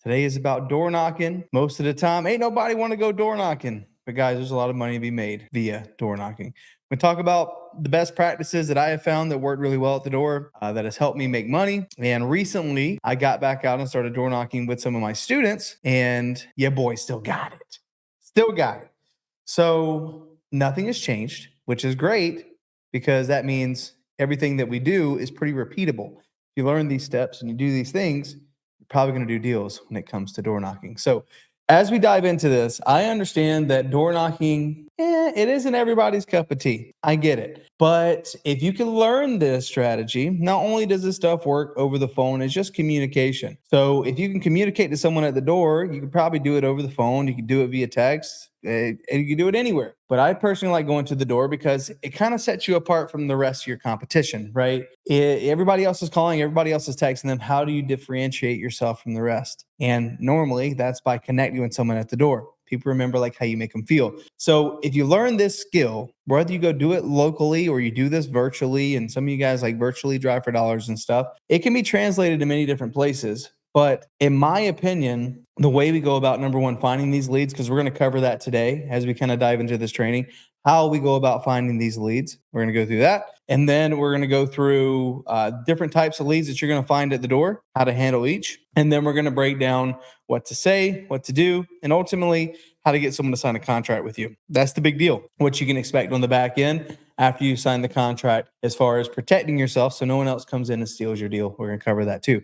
Today is about door knocking. Most of the time, ain't nobody want to go door knocking. But guys, there's a lot of money to be made via door knocking. We talk about the best practices that I have found that work really well at the door, that has helped me make money. And recently, I got back out and started door knocking with some of my students, and yeah, boy, still got it. Still got it. So nothing has changed, which is great because that means everything that we do is pretty repeatable. If you learn these steps and you do these things, you're probably going to do deals when it comes to door knocking. So as we dive into this, I understand that door knocking, it isn't everybody's cup of tea. I get it. But if you can learn this strategy, not only does this stuff work over the phone, it's just communication. So if you can communicate to someone at the door, you can probably do it over the phone. You can do it via text. And you can do it anywhere. But I personally like going to the door because it kind of sets you apart from the rest of your competition, right? Everybody else is calling, everybody else is texting them. How do you differentiate yourself from the rest? And normally that's by connecting with someone at the door. People remember like how you make them feel. So if you learn this skill, whether you go do it locally or you do this virtually, and some of you guys like virtually drive for dollars and stuff, it can be translated to many different places. But in my opinion, the way we go about, number one, finding these leads, because we're going to cover that today as we kind of dive into this training, how we go about finding these leads. We're going to go through that. And then we're going to go through different types of leads that you're going to find at the door, how to handle each. And then we're going to break down what to say, what to do, and ultimately how to get someone to sign a contract with you. That's the big deal. What you can expect on the back end after you sign the contract as far as protecting yourself so no one else comes in and steals your deal. We're going to cover that too.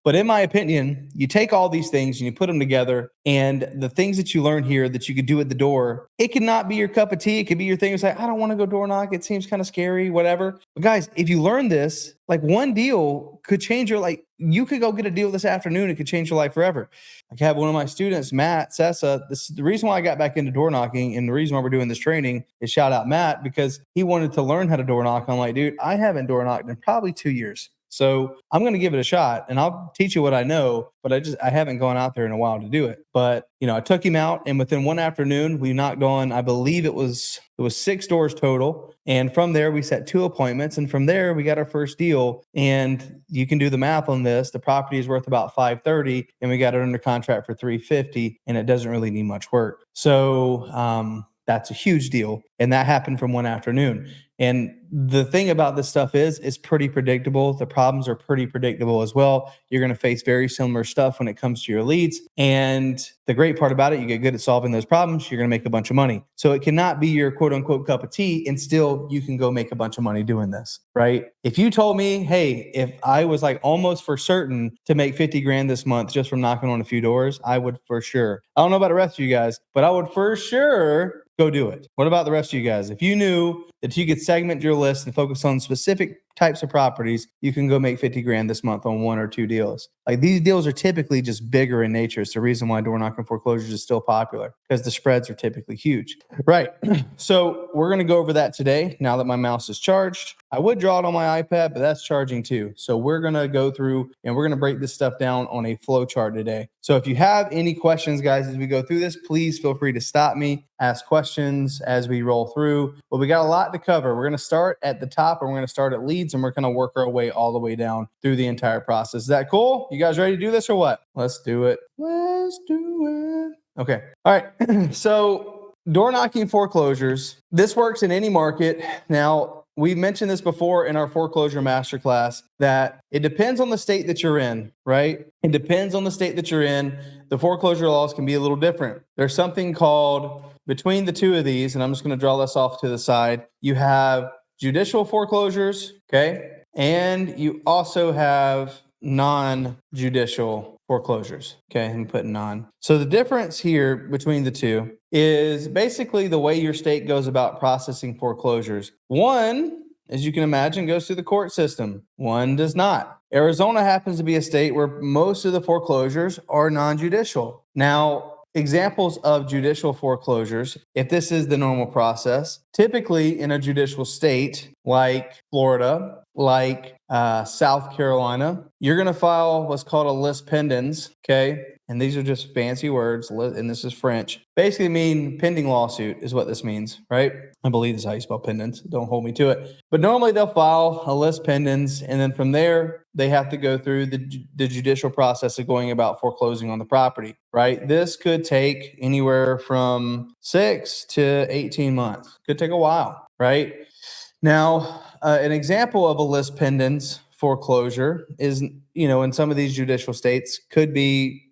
But in my opinion, you take all these things and you put them together, and the things that you learn here that you could do at the door, it could not be your cup of tea. It could be your thing. It's like, I don't want to go door knock. It seems kind of scary, whatever. But guys, if you learn this, like one deal could change your life. You could go get a deal this afternoon. It could change your life forever. I have one of my students, Matt Sessa. This is the reason why I got back into door knocking, and the reason why we're doing this training is shout out Matt, because he wanted to learn how to door knock. I'm like, dude, I haven't door knocked in probably 2 years. So I'm going to give it a shot and I'll teach you what I know, but I haven't gone out there in a while to do it. But, I took him out, and within one afternoon we knocked on, I believe it was 6 doors total. And from there we set 2 appointments. And from there we got our first deal. And you can do the math on this. The property is worth about $530 and we got it under contract for $350, and it doesn't really need much work. So, that's a huge deal. And that happened from one afternoon. And the thing about this stuff is it's pretty predictable. The problems are pretty predictable as well. You're going to face very similar stuff when it comes to your leads. And the great part about it, you get good at solving those problems, you're going to make a bunch of money. So it cannot be your quote unquote cup of tea, and still you can go make a bunch of money doing this, right? If you told me, hey, if I was like almost for certain to make 50 grand this month just from knocking on a few doors, I would for sure. I don't know about the rest of you guys, but I would for sure go do it. What about the rest of you guys? If you knew that you could segment your list and focus on specific types of properties, you can go make 50 grand this month on 1 or 2 deals. Like, these deals are typically just bigger in nature. It's the reason why door knocking foreclosures is still popular, because the spreads are typically huge. Right. So we're going to go over that today. Now that my mouse is charged, I would draw it on my iPad, but that's charging too. So we're going to go through and we're going to break this stuff down on a flow chart today. So if you have any questions, guys, as we go through this, please feel free to stop me, ask questions as we roll through. But we got a lot to cover. We're going to start at the top, and we're going to start at leads, and we're going to work our way all the way down through the entire process. Is that cool? You guys ready to do this or what? Let's do it. Let's do it. Okay. All right. So door knocking foreclosures, this works in any market. Now, we've mentioned this before in our foreclosure masterclass that it depends on the state that you're in, right? It depends on the state that you're in. The foreclosure laws can be a little different. There's something called, between the two of these, and I'm just going to draw this off to the side, you have judicial foreclosures, okay? And you also have non-judicial foreclosures. Okay, I'm putting non. So the difference here between the two is basically the way your state goes about processing foreclosures. One, as you can imagine, goes through the court system. One does not. Arizona happens to be a state where most of the foreclosures are non-judicial. Now, examples of judicial foreclosures, if this is the normal process, typically in a judicial state like Florida, like South Carolina, you're going to file what's called a lis pendens, okay? and these are just fancy words, and this is French, basically mean pending lawsuit is what this means, right? I believe this is how you spell pendants. Don't hold me to it. But normally they'll file a list pendants, and then from there, they have to go through the judicial process of going about foreclosing on the property, right? This could take anywhere from 6 to 18 months. Could take a while, right? Now, an example of a list pendants foreclosure is, in some of these judicial states could be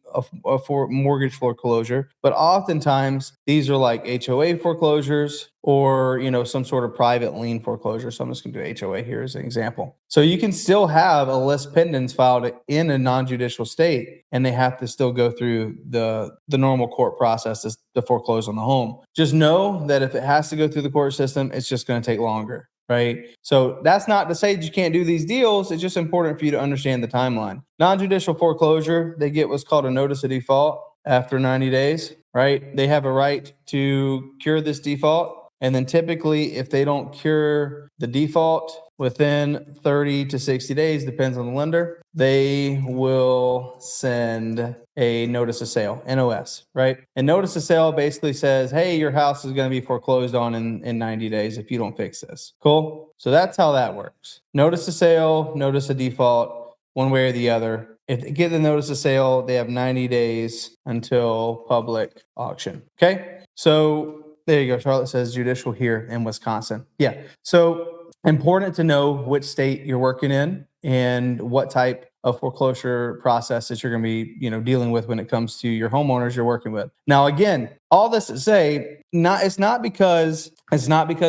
a for mortgage foreclosure, but oftentimes these are like HOA foreclosures or, some sort of private lien foreclosure. So I'm just going to do HOA here as an example. So you can still have a list pendants filed in a non-judicial state, and they have to still go through the normal court process to foreclose on the home. Just know that if it has to go through the court system, it's just going to take longer. Right. So that's not to say that you can't do these deals. It's just important for you to understand the timeline. Non-judicial foreclosure, they get what's called a notice of default after 90 days, right? They have a right to cure this default. And then typically, if they don't cure the default within 30 to 60 days, depends on the lender, they will send a notice of sale, NOS, right? And notice of sale basically says, hey, your house is going to be foreclosed on in 90 days if you don't fix this. Cool? So that's how that works. Notice of sale, notice of default, one way or the other. If they get the notice of sale, they have 90 days until public auction. Okay? So there you go. Charlotte says judicial here in Wisconsin. Yeah. So important to know which state you're working in and what type of foreclosure process that you're going to be, dealing with when it comes to your homeowners you're working with. Now, again, all this to say, it's not because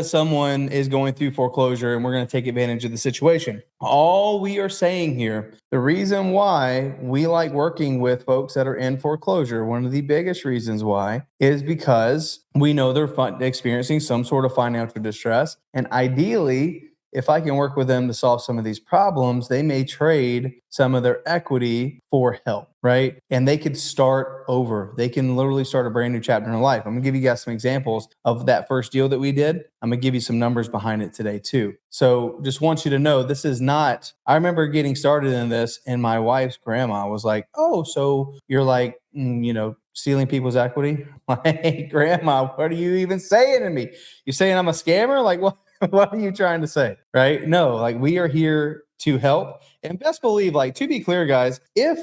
someone is going through foreclosure and we're going to take advantage of the situation. All we are saying here, the reason why we like working with folks that are in foreclosure, one of the biggest reasons why is because we know they're experiencing some sort of financial distress, and ideally, if I can work with them to solve some of these problems, they may trade some of their equity for help, right? And they could start over. They can literally start a brand new chapter in their life. I'm gonna give you guys some examples of that first deal that we did. I'm gonna give you some numbers behind it today too. So just want you to know this is not, I remember getting started in this and my wife's grandma was like, oh, so you're like, stealing people's equity? Like, hey, grandma, what are you even saying to me? You saying I'm a scammer? Like, what? What are you trying to say? Right? No, like we are here to help. And best believe, like, to be clear, guys, if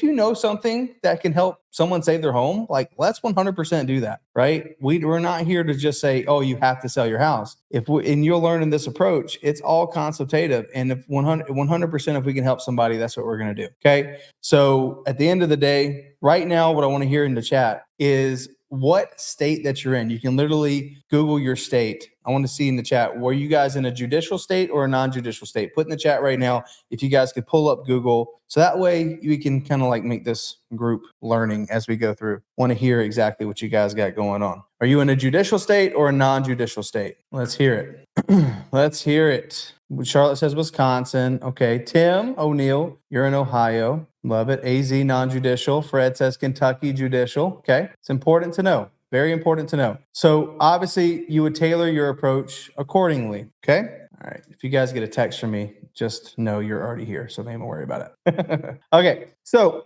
you know something that can help someone save their home, like let's 100% do that, right? We're not here to just say, oh, you have to sell your house. And you'll learn in this approach, it's all consultative. And if 100%, if we can help somebody, that's what we're going to do. Okay. So at the end of the day, right now, what I want to hear in the chat is what state that you're in. You can literally Google your state. I want to see in the chat, were you guys in a judicial state or a non-judicial state? Put in the chat right now if you guys could pull up Google. So that way we can kind of like make this group learning as we go through. Want to hear exactly what you guys got going on. Are you in a judicial state or a non-judicial state? Let's hear it. Let's hear it. Charlotte says Wisconsin. Okay. Tim O'Neill, you're in Ohio. Love it. AZ non-judicial. Fred says Kentucky judicial. Okay. It's important to know. Very important to know. So obviously you would tailor your approach accordingly. Okay. All right. If you guys get a text from me, just know you're already here. So don't even worry about it. Okay. So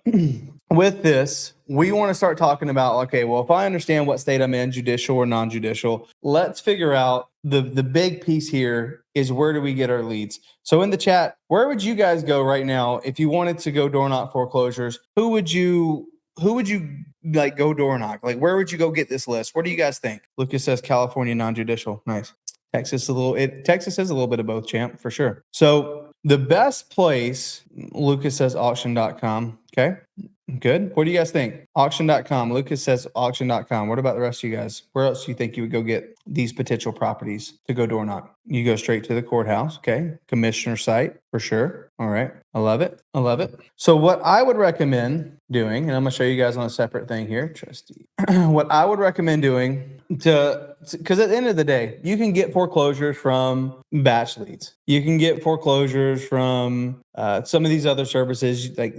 with this, we want to start talking about, okay, well, if I understand what state I'm in, judicial or non-judicial, let's figure out the big piece here is where do we get our leads? So in the chat, where would you guys go right now if you wanted to go door knock foreclosures? Who would you like go door knock? Like, where would you go get this list? What do you guys think? Lucas says California non-judicial. Nice. Texas is a little bit of both, champ, for sure. So the best place, Lucas says auction.com. Okay. Good. What do you guys think? Auction.com. Lucas says auction.com. What about the rest of you guys? Where else do you think you would go get these potential properties to go door knock? You go straight to the courthouse. Okay. Commissioner site for sure. All right. I love it. I love it. So what I would recommend doing, and I'm going to show you guys on a separate thing here, trustee, what I would recommend doing because at the end of the day, you can get foreclosures from batch leads. You can get foreclosures from some of these other services like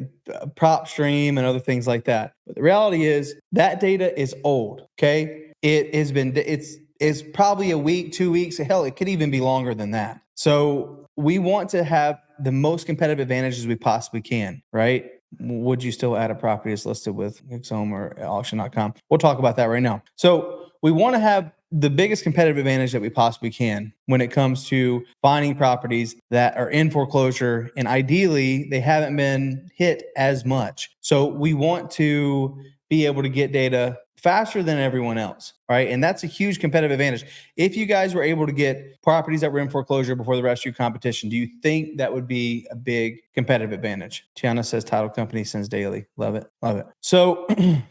PropStream and other things like that. But the reality is that data is old. Okay. It's probably a week, 2 weeks. Hell, it could even be longer than that. So we want to have the most competitive advantages we possibly can, right? would you still add a property that's listed with Xome or auction.com? We'll talk about that right now. So we want to have the biggest competitive advantage that we possibly can when it comes to finding properties that are in foreclosure, and ideally they haven't been hit as much. So we want to be able to get data faster than everyone else, right? And that's a huge competitive advantage. If you guys were able to get properties that were in foreclosure before the rest of your competition, do you think that would be a big competitive advantage? Tiana says title company sends daily. Love it. Love it. So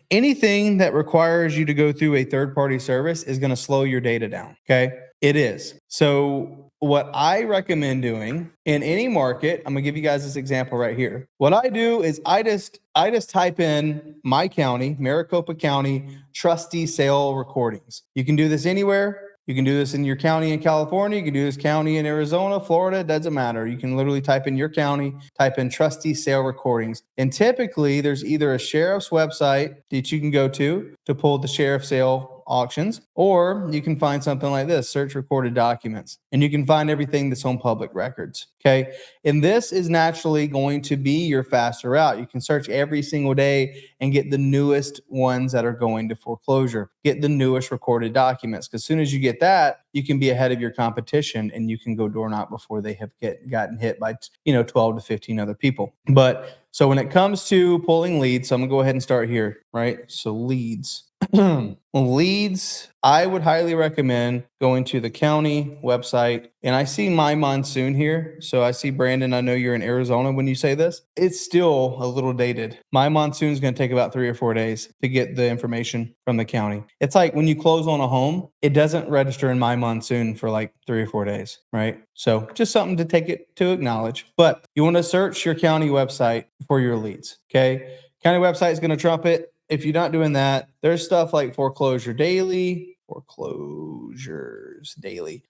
anything that requires you to go through a third-party service is going to slow your data down, okay? It is. So what I recommend doing in any market, I'm gonna give you guys this example right here. What I do is I just type in my county, Maricopa County, trustee sale recordings. You can do this anywhere. You can do this in your county in California. You can do this county in Arizona, Florida. It doesn't matter. You can literally type in your county, type in trustee sale recordings. And typically there's either a sheriff's website that you can go to pull the sheriff sale auctions, or you can find something like this, search recorded documents, and you can find everything that's on public records. Okay. And this is naturally going to be your faster route. You can search every single day and get the newest ones that are going to foreclosure, get the newest recorded documents. Because as soon as you get that, you can be ahead of your competition and you can go door knock before they have gotten hit by 12 to 15 other people. But so when it comes to pulling leads, so I'm gonna go ahead and start here, right? So leads. Leads, I would highly recommend going to the county website. And I see My Monsoon here. So I see Brandon, I know you're in Arizona when you say this. It's still a little dated. My Monsoon is going to take about 3 or 4 days to get the information from the county. It's like when you close on a home, it doesn't register in My Monsoon for like 3 or 4 days, right? So just something to take it to acknowledge. But you want to search your county website for your leads, okay? County website is going to trump it. If you're not doing that, there's stuff like Foreclosures Daily,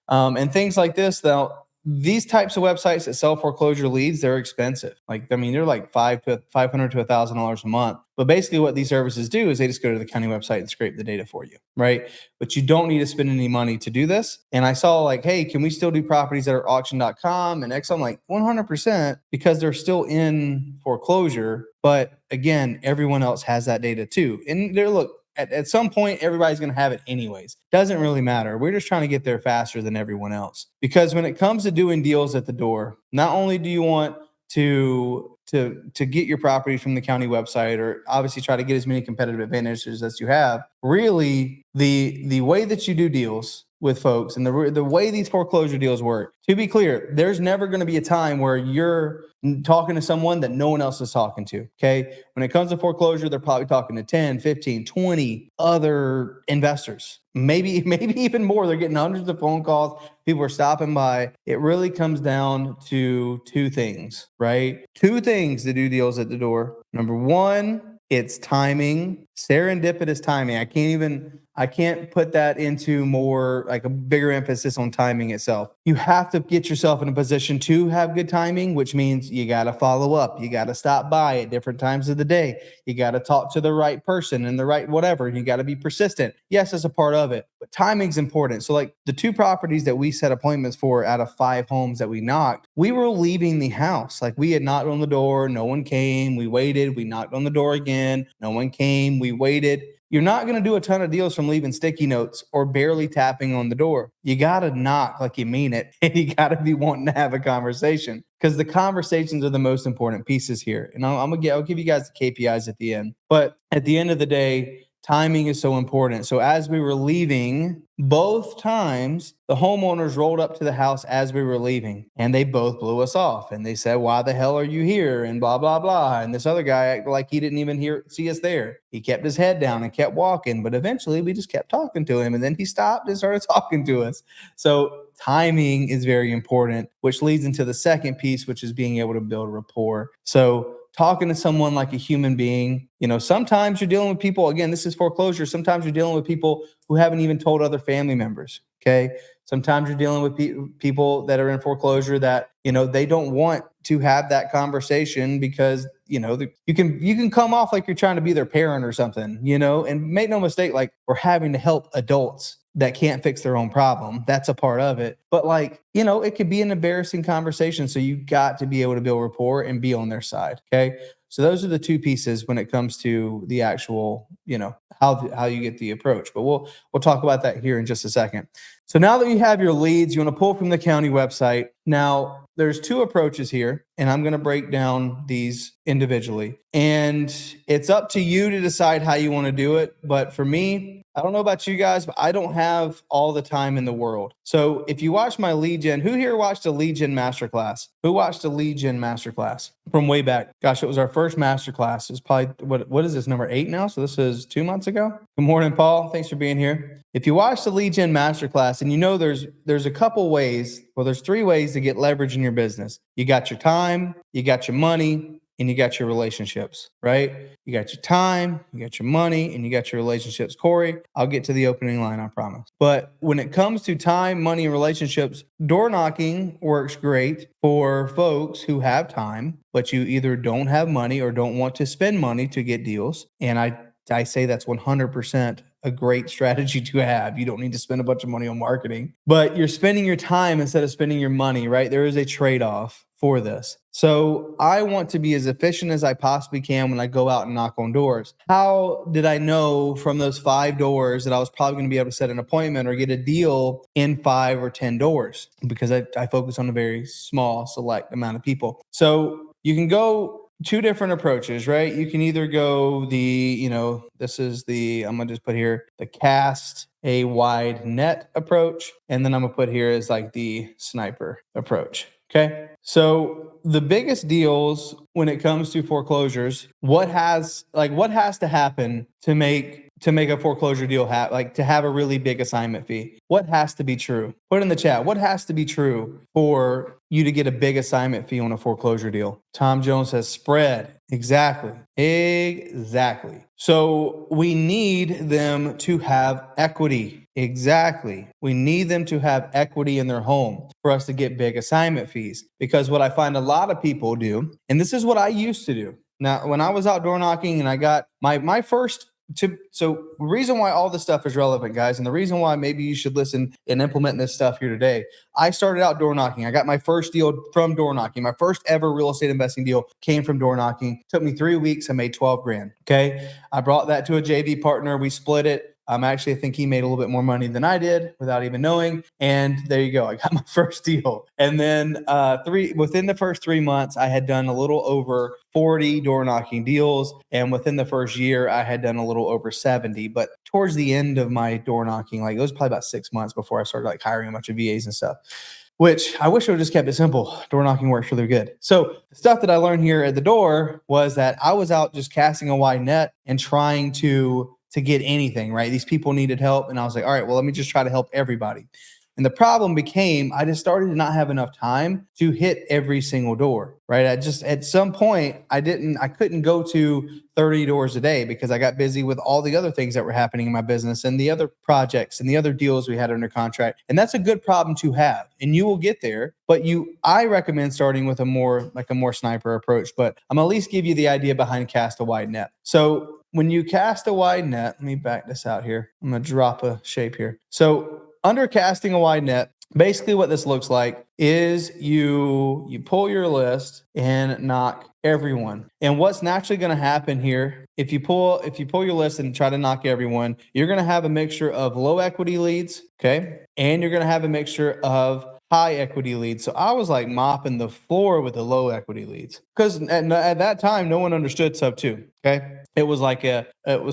and things like this. Now, these types of websites that sell foreclosure leads, they're expensive. They're like $500 to $1,000 a month. But basically what these services do is they just go to the county website and scrape the data for you, right? But you don't need to spend any money to do this. And I saw like, hey, can we still do properties that are auction.com and X? I'm like 100% because they're still in foreclosure. But again, everyone else has that data too. And at some point, everybody's going to have it anyways. Doesn't really matter. We're just trying to get there faster than everyone else. Because when it comes to doing deals at the door, not only do you want to get your property from the county website, or obviously try to get as many competitive advantages as you have, really the way that you do deals with folks and the way these foreclosure deals work, to be clear, there's never going to be a time where you're talking to someone that no one else is talking to, okay? When it comes to foreclosure, they're probably talking to 10, 15, 20 other investors. Maybe even more. They're getting hundreds of phone calls. People are stopping by. It really comes down to 2 things, right? 2 things to do deals at the door. Number 1, it's timing, serendipitous timing. I can't put that into more like a bigger emphasis on timing itself. You have to get yourself in a position to have good timing, which means you got to follow up. You got to stop by at different times of the day. You got to talk to the right person and the right whatever. You got to be persistent. Yes, that's a part of it, but timing's important. So like the 2 properties that we set appointments for out of 5 homes that we knocked, we were leaving the house. Like we had knocked on the door. No one came. We waited. We knocked on the door again. No one came. We waited. You're not going to do a ton of deals from leaving sticky notes or barely tapping on the door. You got to knock like you mean it, and you got to be wanting to have a conversation, because the conversations are the most important pieces here. And I'll give you guys the KPIs at the end. But at the end of the day, timing is so important. So as we were leaving, both times the homeowners rolled up to the house as we were leaving, and they both blew us off. And they said, "Why the hell are you here?" And blah, blah, blah. And this other guy acted like he didn't even see us there. He kept his head down and kept walking. But eventually we just kept talking to him. And then he stopped and started talking to us. So timing is very important, which leads into the second piece, which is being able to build rapport. So talking to someone like a human being, sometimes you're dealing with people, again, this is foreclosure. Sometimes you're dealing with people who haven't even told other family members. Okay. Sometimes you're dealing with people that are in foreclosure that, they don't want to have that conversation because, you can come off like you're trying to be their parent or something, and make no mistake, like we're having to help adults that can't fix their own problem. That's a part of it. But it could be an embarrassing conversation. So you got to be able to build rapport and be on their side. Okay. So those are the two pieces when it comes to the actual, how you get the approach. But we'll talk about that here in just a second. So now that you have your leads, you want to pull from the county website. Now, there's two approaches here, and I'm going to break down these individually. And it's up to you to decide how you want to do it. But for me, I don't know about you guys, but I don't have all the time in the world. So if you watch my lead gen, who here watched a lead gen masterclass? Who watched a lead gen masterclass from way back? Gosh, it was our first masterclass. It's probably, what is this, number 8 now? So this is 2 months ago. Good morning, Paul. Thanks for being here. If you watch the lead gen masterclass, and there's a couple ways, well, there's 3 ways to get leverage in your business. You got your time, you got your money, and you got your relationships, right? You got your time, you got your money, and you got your relationships. Corey, I'll get to the opening line, I promise. But when it comes to time, money, and relationships, door knocking works great for folks who have time, but you either don't have money or don't want to spend money to get deals. And I say that's 100% a great strategy to have. You don't need to spend a bunch of money on marketing, but you're spending your time instead of spending your money, right? There is a trade-off for this. So I want to be as efficient as I possibly can when I go out and knock on doors. How did I know from those 5 doors that I was probably going to be able to set an appointment or get a deal in 5 or 10 doors? Because I focus on a very small, select amount of people. So you can go 2 different approaches, right? You can either go this is I'm going to just put here the cast a wide net approach. And then I'm going to put here is like the sniper approach. Okay. So the biggest deals when it comes to foreclosures, what has to happen to make a foreclosure deal to have a really big assignment fee? What has to be true? Put in the chat. What has to be true for you to get a big assignment fee on a foreclosure deal? Tom Jones says spread. Exactly. So we need them to have equity. Exactly. We need them to have equity in their home for us to get big assignment fees. Because what I find a lot of people do, and this is what I used to do. Now, when I was out door knocking and I got my first so the reason why all this stuff is relevant, guys, and the reason why maybe you should listen and implement this stuff here today. I started out door knocking. I got my first deal from door knocking. My first ever real estate investing deal came from door knocking. Took me 3 weeks. I made 12 grand. Okay. I brought that to a JV partner. We split it. Actually, I think he made a little bit more money than I did without even knowing. And there you go. I got my first deal. And then within the first 3 months, I had done a little over 40 door knocking deals. And within the first year, I had done a little over 70. But towards the end of my door knocking, it was probably about 6 months before I started hiring a bunch of VAs and stuff, which I wish I would have just kept it simple. Door knocking works really good. So the stuff that I learned here at the door was that I was out just casting a wide net and trying to get anything, right? These people needed help. And I was like, all right, well, let me just try to help everybody. And the problem became, I just started to not have enough time to hit every single door, right? At some point, I couldn't go to 30 doors a day because I got busy with all the other things that were happening in my business and the other projects and the other deals we had under contract. And that's a good problem to have, and you will get there. But I recommend starting with a more sniper approach, but I'm gonna at least give you the idea behind cast a wide net. So when you cast a wide net, let me back this out here. I'm going to drop a shape here. So under casting a wide net, basically what this looks like is you pull your list and knock everyone. And what's naturally going to happen here, if you pull your list and try to knock everyone, you're going to have a mixture of low equity leads, okay? And you're going to have a mixture of high equity leads. So I was mopping the floor with the low equity leads because at that time, no one understood sub 2. Okay. It was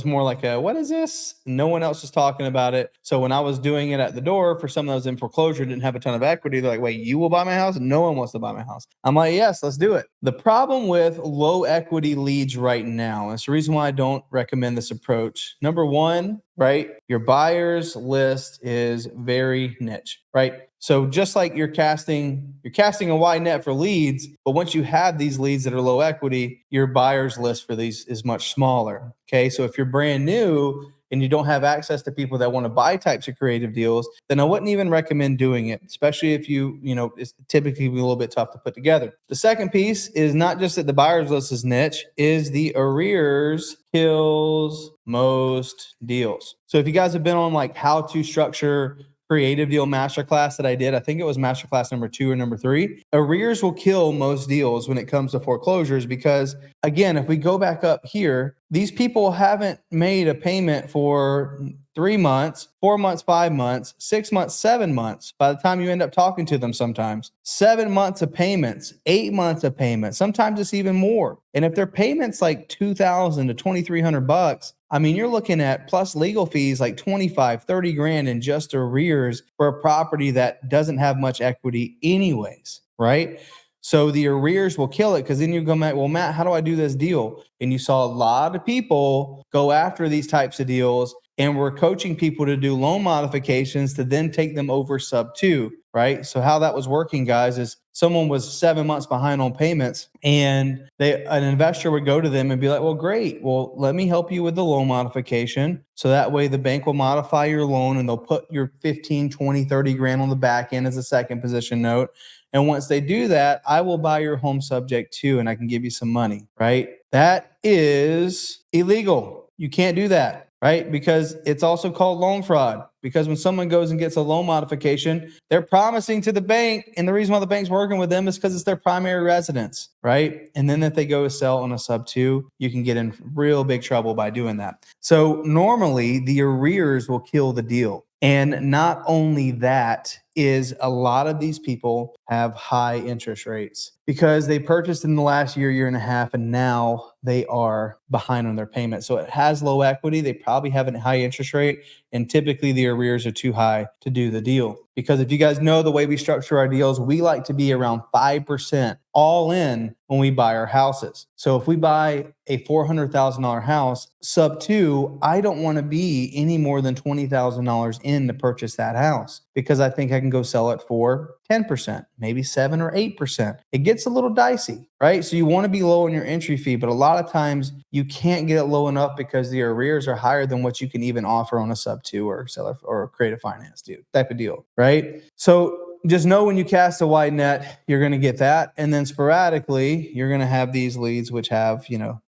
more like what is this? No one else was talking about it. So when I was doing it at the door for someone that was in foreclosure, didn't have a ton of equity. They're like, wait, you will buy my house? No one wants to buy my house. I'm like, yes, let's do it. The problem with low equity leads right now, and it's the reason why I don't recommend this approach. Number one, right? Your buyer's list is very niche, right? So just like you're casting a wide net for leads, but once you have these leads that are low equity, your buyer's list for these is much smaller. Okay. So if you're brand new and you don't have access to people that want to buy types of creative deals, then I wouldn't even recommend doing it, especially if it's typically a little bit tough to put together. The second piece is not just that the buyer's list is niche, is the arrears kills most deals. So if you guys have been on how to structure creative deal masterclass that I did. I think it was masterclass number 2 or number 3. Arrears will kill most deals when it comes to foreclosures because, again, if we go back up here, these people haven't made a payment for 3 months, 4 months, 5 months, 6 months, 7 months. By the time you end up talking to them, sometimes 7 months of payments, 8 months of payments, sometimes it's even more. And if their payment's like $2,000 to $2,300, I mean, you're looking at plus legal fees like 25, 30 grand in just arrears for a property that doesn't have much equity anyways, right? So the arrears will kill it because then you go, Matt, well, Matt, how do I do this deal? And you saw a lot of people go after these types of deals, and we're coaching people to do loan modifications to then take them over sub 2, right? So how that was working, guys, is someone was 7 months behind on payments, and an investor would go to them and be like, well, great. Well, let me help you with the loan modification. So that way the bank will modify your loan and they'll put your 15, 20, 30 grand on the back end as a second position note. And once they do that, I will buy your home subject to, and I can give you some money, right? That is illegal. You can't do that, right? Because it's also called loan fraud. Because when someone goes and gets a loan modification, they're promising to the bank, and the reason why the bank's working with them is because it's their primary residence, right? And then if they go to sell on a sub 2, you can get in real big trouble by doing that. So normally the arrears will kill the deal. And not only that, is a lot of these people have high interest rates because they purchased in the last year, year and a half, and now they are behind on their payment. So it has low equity. They probably have a high interest rate, and typically the arrears are too high to do the deal. Because if you guys know the way we structure our deals, we like to be around 5% all in when we buy our houses. So if we buy a $400,000 house, sub 2, I don't want to be any more than $20,000 in to purchase that house because I think I can go sell it for 10%, maybe 7 or 8%. It gets a little dicey, right? So you want to be low on your entry fee, but a lot of times you can't get it low enough because the arrears are higher than what you can even offer on a sub 2 or seller or creative finance type of deal, right? So just know when you cast a wide net, you're going to get that. And then sporadically, you're going to have these leads which have,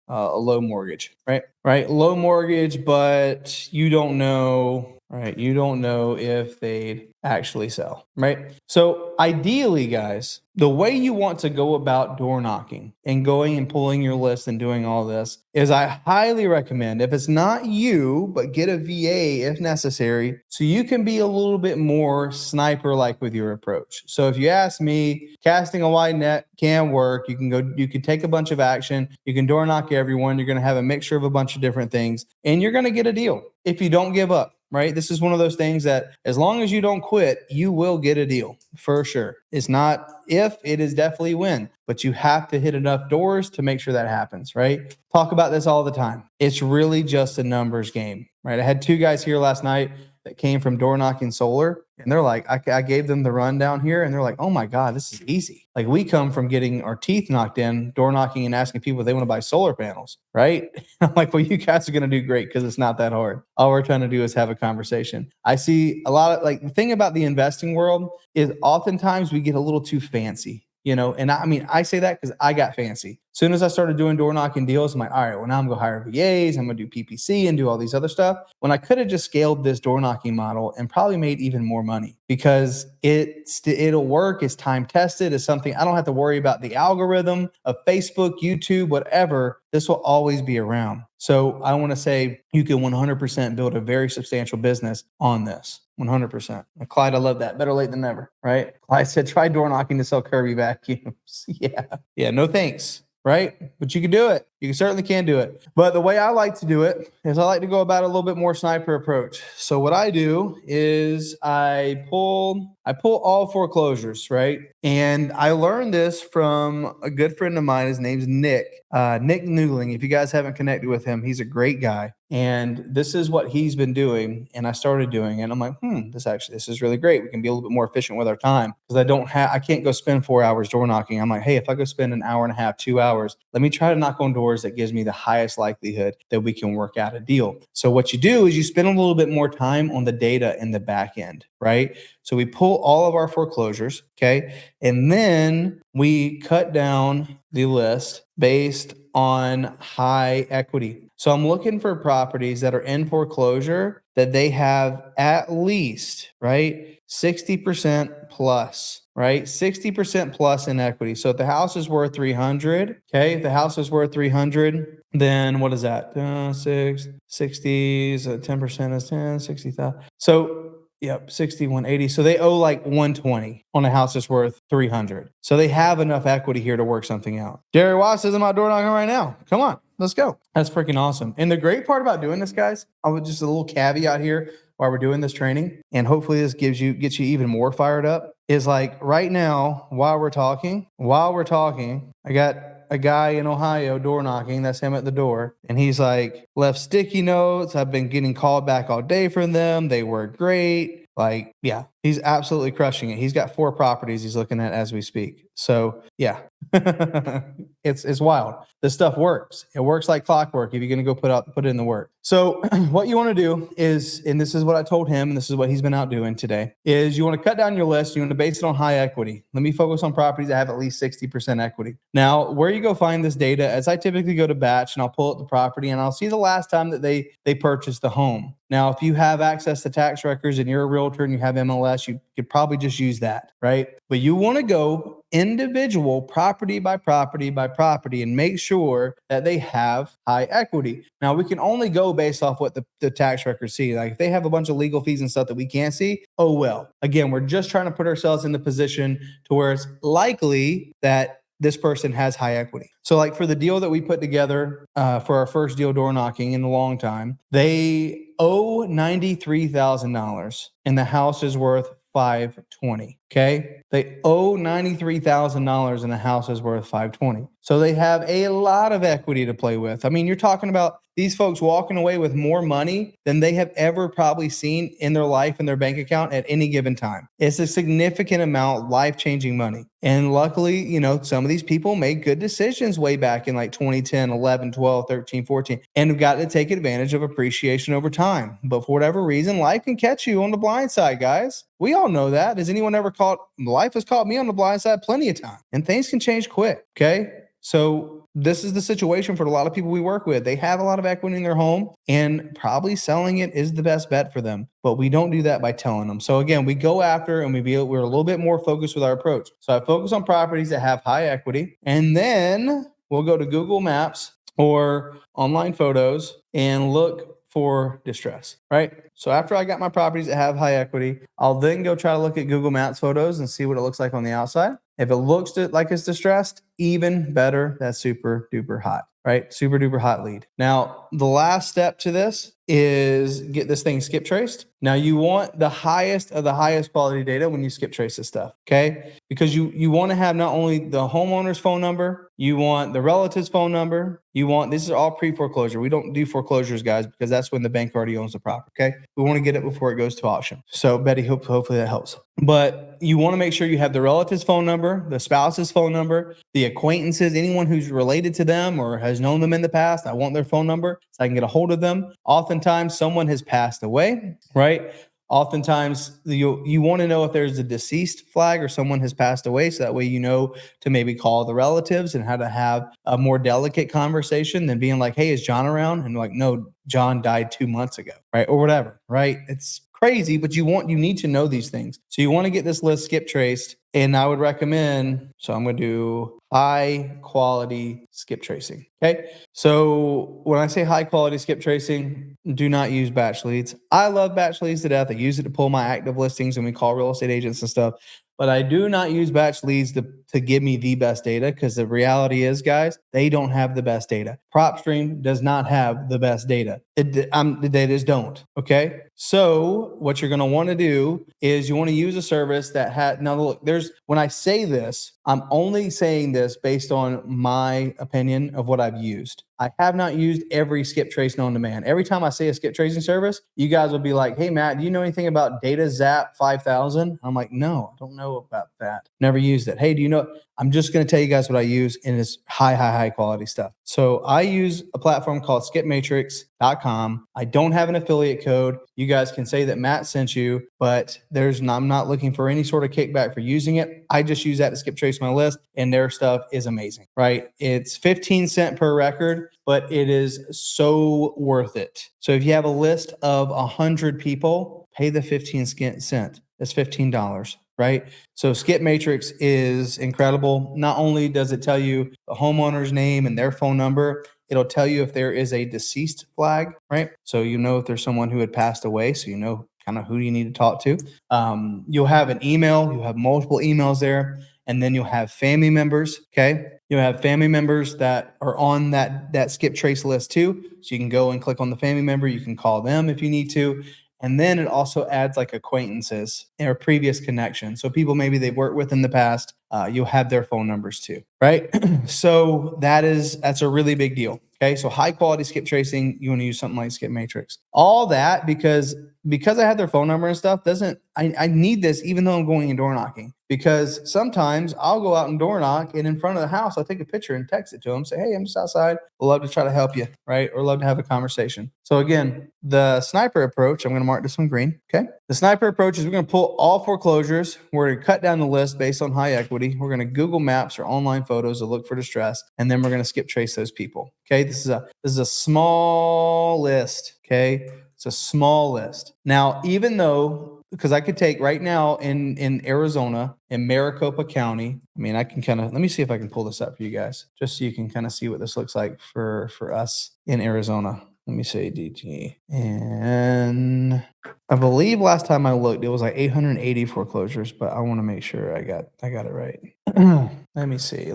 a low mortgage, right? Right. Low mortgage, but you don't know, right? You don't know if they'd actually sell, right? So ideally, guys, the way you want to go about door knocking and going and pulling your list and doing all this is I highly recommend, if it's not you, but get a VA if necessary, so you can be a little bit more sniper-like with your approach. So if you ask me, casting a wide net can work. You can take a bunch of action. You can door knock everyone. You're going to have a mixture of a bunch of different things, and you're going to get a deal if you don't give up. Right? This is one of those things that as long as you don't quit, you will get a deal for sure. It's not if, it is definitely when, but you have to hit enough doors to make sure that happens, right? Talk about this all the time. It's really just a numbers game, right? I had 2 guys here last night that came from door knocking solar, and they're like, I gave them the rundown here, and they're like, oh my God, this is easy. Like we come from getting our teeth knocked in, door knocking and asking people if they want to buy solar panels, right? I'm like, well, you guys are going to do great because it's not that hard. All we're trying to do is have a conversation. I see a lot of the thing about the investing world is oftentimes we get a little too fancy. And I say that because I got fancy. As soon as I started doing door knocking deals, I'm like, all right, well, now I'm going to hire VAs. I'm going to do PPC and do all these other stuff. When I could have just scaled this door knocking model and probably made even more money because it'll work. It's time tested. It's something I don't have to worry about the algorithm of Facebook, YouTube, whatever. This will always be around. So I want to say you can 100% build a very substantial business on this. 100%. Clyde, I love that. Better late than never, right? Clyde said, try door knocking to sell Kirby vacuums. Yeah, no thanks, right? But you can do it. You certainly can do it. But the way I like to do it is I like to go about a little bit more sniper approach. So what I do is I pull all foreclosures, right? And I learned this from a good friend of mine. His name's Nick Newling. If you guys haven't connected with him, he's a great guy. And this is what he's been doing. And I started doing it. I'm like, this is really great. We can be a little bit more efficient with our time because I can't go spend 4 hours door knocking. I'm like, hey, if I go spend an hour and a half, 2 hours, let me try to knock on doors that gives me the highest likelihood that we can work out a deal. So what you do is you spend a little bit more time on the data in the back end, right? So we pull all of our foreclosures, okay? And then we cut down the list based on high equity. So I'm looking for properties that are in foreclosure that they have at least, right, 60% plus, right? 60% plus in equity. So if the house is worth 300, okay, if the house is worth 300, then what is that? 60, so 10% is 10, 60,000. So yep, 60, 180. So they owe like 120 on a house that's worth 300. So they have enough equity here to work something out. Jerry Watts is in my door knocking right now. Come on, let's go. That's freaking awesome. And the great part about doing this, guys, I would just a little caveat here while we're doing this training, and hopefully this gets you even more fired up, is like right now, while we're talking, I got a guy in Ohio door knocking. That's him at the door. And he's like, left sticky notes. I've been getting called back all day from them. They were great. Like, yeah, he's absolutely crushing it. He's got 4 properties he's looking at as we speak. So yeah, it's wild. This stuff works. It works like clockwork if you're going to go put in the work. So what you want to do is, and this is what I told him, and this is what he's been out doing today, is you want to cut down your list. You want to base it on high equity. Let me focus on properties that have at least 60% equity. Now, where you go find this data, as I typically go to batch and I'll pull up the property and I'll see the last time that they purchased the home. Now, if you have access to tax records and you're a realtor and you have MLS, you could probably just use that, right? But you want to go individual property by property by property and make sure that they have high equity. Now, we can only go based off what the tax records see. Like if they have a bunch of legal fees and stuff that we can't see, oh well. Again, we're just trying to put ourselves in the position to where it's likely that this person has high equity. So like for the deal that we put together for our first deal door knocking in a long time, they owe $93,000 and the house is worth $520. Okay. They owe $93,000 and the house is worth $520. So they have a lot of equity to play with. I mean, you're talking about these folks walking away with more money than they have ever probably seen in their life in their bank account at any given time. It's a significant amount, life-changing money. And luckily, you know, some of these people made good decisions way back in like 2010, 11, 12, 13, 14, and have got to take advantage of appreciation over time. But for whatever reason, life can catch you on the blind side, guys. We all know that. Has anyone ever caught, life has caught me on the blind side plenty of time, and things can change quick. Okay. So this is the situation for a lot of people we work with. They have a lot of equity in their home and probably selling it is the best bet for them. But we don't do that by telling them. So again, we go after and we're a little bit more focused with our approach. So I focus on properties that have high equity, and then we'll go to Google Maps or online photos and look for distress, right? So after I got my properties that have high equity, I'll then go try to look at Google Maps photos and see what it looks like on the outside. If it looks like it's distressed, even better. That's super duper hot, right? Super duper hot lead. Now, the last step to this is get this thing skip traced. Now, you want the highest of the highest quality data when you skip trace this stuff, okay? Because you want to have not only the homeowner's phone number, you want the relative's phone number, this is all pre-foreclosure. We don't do foreclosures, guys, because that's when the bank already owns the property, okay? We want to get it before it goes to auction. So, Betty, hopefully that helps. But you want to make sure you have the relative's phone number, the spouse's phone number, the acquaintances, anyone who's related to them or has known them in the past. I want their phone number so I can get a hold of them. Oftentimes, someone has passed away, right? Oftentimes, you want to know if there's a deceased flag or someone has passed away, so that way you know to maybe call the relatives and how to have a more delicate conversation than being like, hey, is John around? And like, no, John died 2 months ago, right? Or whatever, right? It's crazy, but you need to know these things. So you want to get this list skip traced, and I would recommend, so I'm going to do high quality skip tracing. Okay. So when I say high quality skip tracing, do not use batch leads. I love batch leads to death. I use it to pull my active listings when we call real estate agents and stuff. But I do not use batch leads to give me the best data, because the reality is, guys, they don't have the best data. PropStream does not have the best data. The data don't. Okay. So what you're going to want to do is you want to use a service that had, now look, when I say this, I'm only saying this based on my opinion of what I've used. I have not used every skip trace known to man. Every time I see a skip tracing service, you guys will be like, hey, Matt, do you know anything about Data Zap 5000? I'm like, no, I don't know about that. Never used it. Hey, do you know? I'm just going to tell you guys what I use, and it's high quality stuff. So I use a platform called skipmatrix.com. I don't have an affiliate code. You guys can say that Matt sent you, but I'm not looking for any sort of kickback for using it. I just use that to skip trace my list, and their stuff is amazing, right? It's 15 cents per record, but it is so worth it. So if you have a list of 100 people, pay the 15 cent. That's $15, right? So Skip Matrix is incredible. Not only does it tell you the homeowner's name and their phone number, it'll tell you if there is a deceased flag, right? So you know if there's someone who had passed away, so you know kind of who you need to talk to. You'll have an email, you'll have multiple emails there, and then you'll have family members, okay? You'll have family members that are on that skip trace list too. So you can go and click on the family member, you can call them if you need to. And then it also adds like acquaintances or previous connections. So people maybe they've worked with in the past, you'll have their phone numbers too, right? So that's a really big deal. Okay, so high quality skip tracing, you want to use something like Skip Matrix. All that because I have their phone number and stuff I need this even though I'm going and door knocking, because sometimes I'll go out and door knock and in front of the house, I'll take a picture and text it to them, say, hey, I'm just outside. I'd love to try to help you, right? Or love to have a conversation. So again, the sniper approach, I'm going to mark this one green. Okay. The sniper approach is we're going to pull all foreclosures. We're going to cut down the list based on high equity. We're going to Google Maps or online photos to look for distress. And then we're going to skip trace those people. Okay. This is a small list. Okay. It's a small list. Now, even though, because I could take right now in Arizona, in Maricopa County, I mean, I can let me see if I can pull this up for you guys, just so you can kind of see what this looks like for us in Arizona. Let me say DT. And I believe last time I looked, it was like 880 foreclosures, but I want to make sure I got it right. Let me see.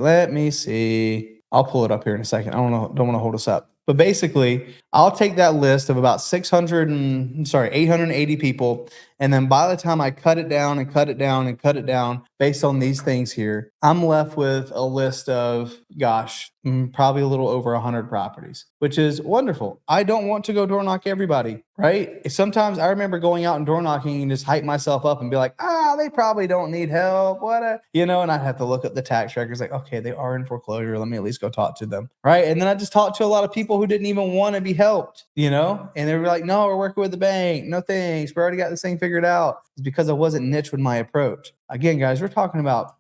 I'll pull it up here in a second. Don't want to hold us up. But basically, I'll take that list of about 880 people. And then by the time I cut it down and cut it down and cut it down based on these things here, I'm left with a list of, probably a little over 100 properties, which is wonderful. I don't want to go door knock everybody, right? Sometimes I remember going out and door knocking and just hype myself up and be like, they probably don't need help. And I'd have to look up the tax records like, okay, they are in foreclosure. Let me at least go talk to them, right? And then I just talked to a lot of people who didn't even want to be helped, and they were like, no, we're working with the bank. No thanks. We already got this thing figured out. It's because I wasn't niche with my approach. Again, guys, we're talking about,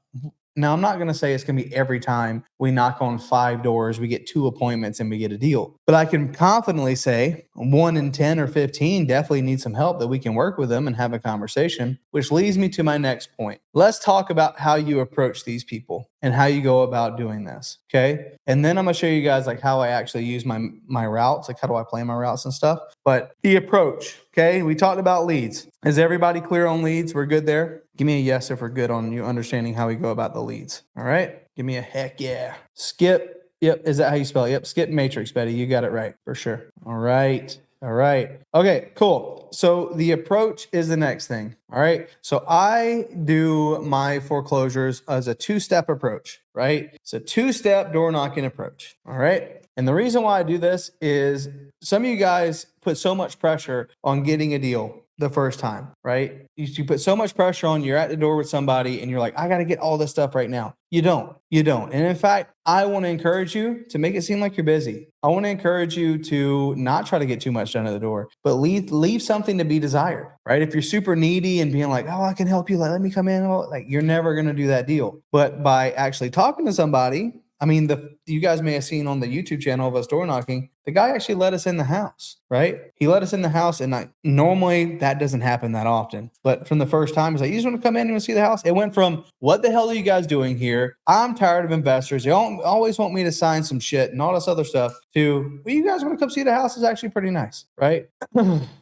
now I'm not going to say it's going to be every time we knock on 5 doors, we get 2 appointments and we get a deal. But I can confidently say 1 in 10 or 15 definitely need some help that we can work with them and have a conversation, which leads me to my next point. Let's talk about how you approach these people and how you go about doing this. Okay. And then I'm going to show you guys like how I actually use my routes, like how do I plan my routes and stuff. But the approach, okay, we talked about leads. Is everybody clear on leads? We're good there? Give me a yes if we're good on you understanding how we go about the leads. All right. Give me a heck yeah. Skip. Yep. Is that how you spell it? Yep. Skip Matrix, Betty. You got it right for sure. All right. Okay, cool. So the approach is the next thing. All right. So I do my foreclosures as a 2-step approach, right? It's a 2-step door knocking approach. All right. And the reason why I do this is some of you guys put so much pressure on getting a deal the first time, right? You put so much pressure on, you're at the door with somebody and you're like, I got to get all this stuff right now. You don't. And in fact, I want to encourage you to make it seem like you're busy. I want to encourage you to not try to get too much done at the door, but leave something to be desired, right? If you're super needy and being like, oh, I can help you, let me come in, like you're never going to do that deal. But by actually talking to somebody, I mean, you guys may have seen on the YouTube channel of us door knocking, the guy actually let us in the house, right? He let us in the house, and normally that doesn't happen that often. But from the first time, he's like, you just want to come in and see the house? It went from, what the hell are you guys doing here? I'm tired of investors. They always want me to sign some shit and all this other stuff, to, well, you guys want to come see the house? Is actually pretty nice, right?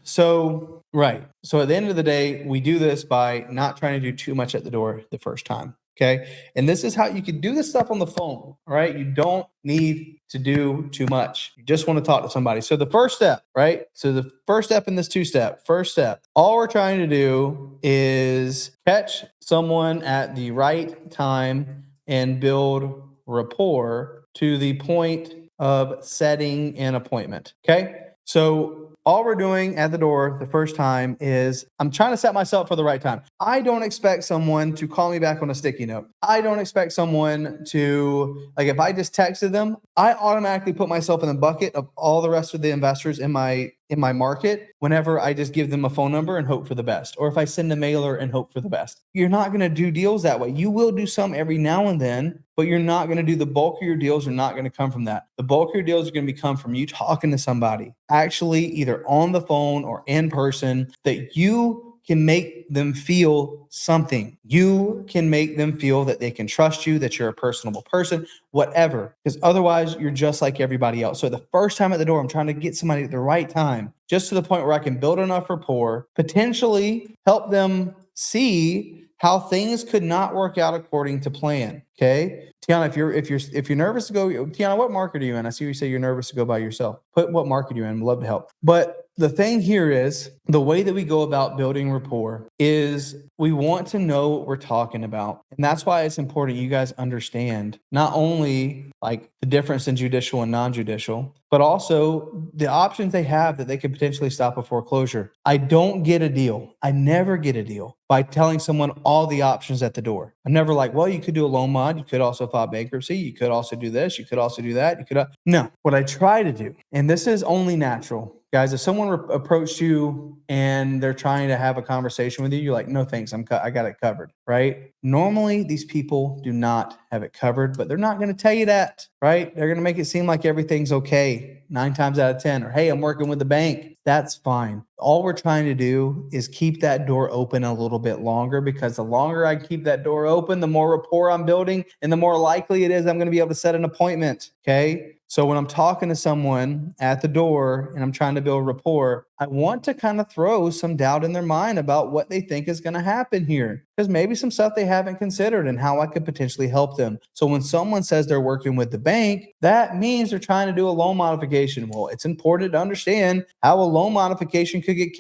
So at the end of the day, we do this by not trying to do too much at the door the first time. Okay. And this is how you can do this stuff on the phone. All right. You don't need to do too much. You just want to talk to somebody. So the first step, right? So the first step in this 2-step, all we're trying to do is catch someone at the right time and build rapport to the point of setting an appointment. Okay. So all we're doing at the door the first time is I'm trying to set myself for the right time. I don't expect someone to call me back on a sticky note. I don't expect someone to, like, if I just texted them, I automatically put myself in the bucket of all the rest of the investors in my market whenever I just give them a phone number and hope for the best, or if I send a mailer and hope for the best. You're not going to do deals that way. You will do some every now and then, but you're not going to do the bulk of your deals are not going to come from that. The bulk of your deals are going to come from you talking to somebody, actually either on the phone or in person, that you can make them feel something. You can make them feel that they can trust you, that you're a personable person, whatever. Because otherwise, you're just like everybody else. So the first time at the door, I'm trying to get somebody at the right time, just to the point where I can build enough rapport, potentially help them see how things could not work out according to plan. Okay, Tiana, if you're nervous to go, Tiana, what market are you in? I see you say you're nervous to go by yourself. Put what market you're in. We'd love to help. But the thing here is the way that we go about building rapport is we want to know what we're talking about. And that's why it's important you guys understand not only like the difference in judicial and non-judicial, but also the options they have that they could potentially stop a foreclosure. I don't get a deal. I never get a deal by telling someone all the options at the door. I'm never like, well, you could do a loan mod. You could also file bankruptcy. You could also do this. You could also do that. No, what I try to do, and this is only natural, guys, if someone approached you and they're trying to have a conversation with you, you're like, no, thanks. I got it covered, right? Normally, these people do not have it covered, but they're not going to tell you that, right? They're going to make it seem like everything's okay 9 times out of 10, or, hey, I'm working with the bank. That's fine. All we're trying to do is keep that door open a little bit longer, because the longer I keep that door open, the more rapport I'm building and the more likely it is I'm going to be able to set an appointment. Okay. So when I'm talking to someone at the door and I'm trying to build rapport, I want to kind of throw some doubt in their mind about what they think is going to happen here, because maybe some stuff they haven't considered and how I could potentially help them. So when someone says they're working with the bank, that means they're trying to do a loan modification. Well, it's important to understand how a loan modification could get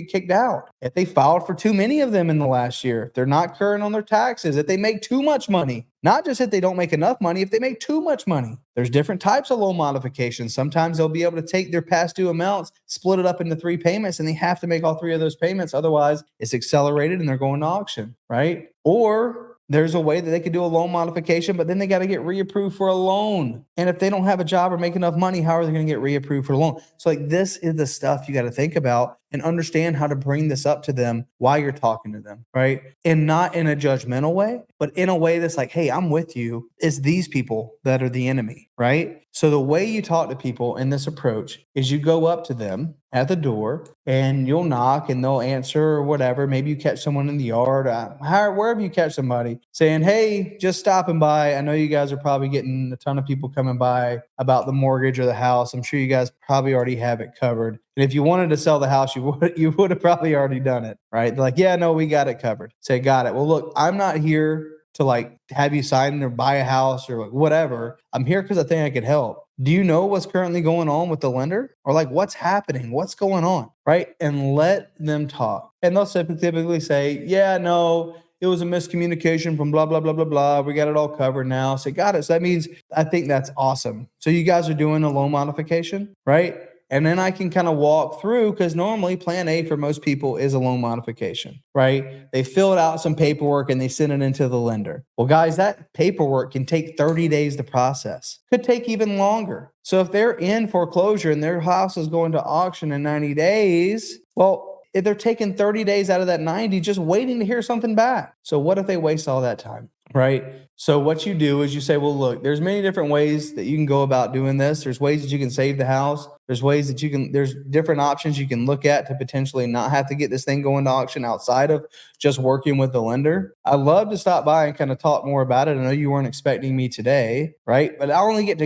kicked out. If they filed for too many of them in the last year, if they're not current on their taxes, if they make too much money, not just if they don't make enough money, if they make too much money. There's different types of loan modifications. Sometimes they'll be able to take their past due amounts, split it up into 3 payments, and they have to make all 3 of those payments. Otherwise, it's accelerated and they're going to auction, right? Or there's a way that they could do a loan modification, but then they got to get reapproved for a loan. And if they don't have a job or make enough money, how are they going to get reapproved for a loan? So like, this is the stuff you got to think about and understand how to bring this up to them while you're talking to them, right? And not in a judgmental way, but in a way that's like, hey, I'm with you. It's these people that are the enemy, right? So the way you talk to people in this approach is you go up to them at the door and you'll knock and they'll answer or whatever. Maybe you catch someone in the yard, wherever you catch somebody saying, hey, just stopping by. I know you guys are probably getting a ton of people coming by about the mortgage or the house. I'm sure you guys probably already have it covered. And if you wanted to sell the house, you would have probably already done it, right? They're like, yeah, no, we got it covered. Say, got it. Well, look, I'm not here to like have you sign or buy a house or like whatever. I'm here because I think I could help. Do you know what's currently going on with the lender, or like what's happening? What's going on, right? And let them talk. And they'll typically say, yeah, no, it was a miscommunication from blah, blah, blah, blah, blah. We got it all covered now. Say, got it. So that means I think that's awesome. So you guys are doing a loan modification, right? And then I can kind of walk through, because normally plan A for most people is a loan modification, right? They fill out some paperwork and they send it into the lender. Well, guys, that paperwork can take 30 days to process. Could take even longer. So if they're in foreclosure and their house is going to auction in 90 days, well, if they're taking 30 days out of that 90, just waiting to hear something back. So what if they waste all that time, right? So what you do is you say, well, look, there's many different ways that you can go about doing this. There's ways that you can save the house. There's ways that there's different options you can look at to potentially not have to get this thing going to auction outside of just working with the lender. I'd love to stop by and kind of talk more about it. I know you weren't expecting me today, right? But I only get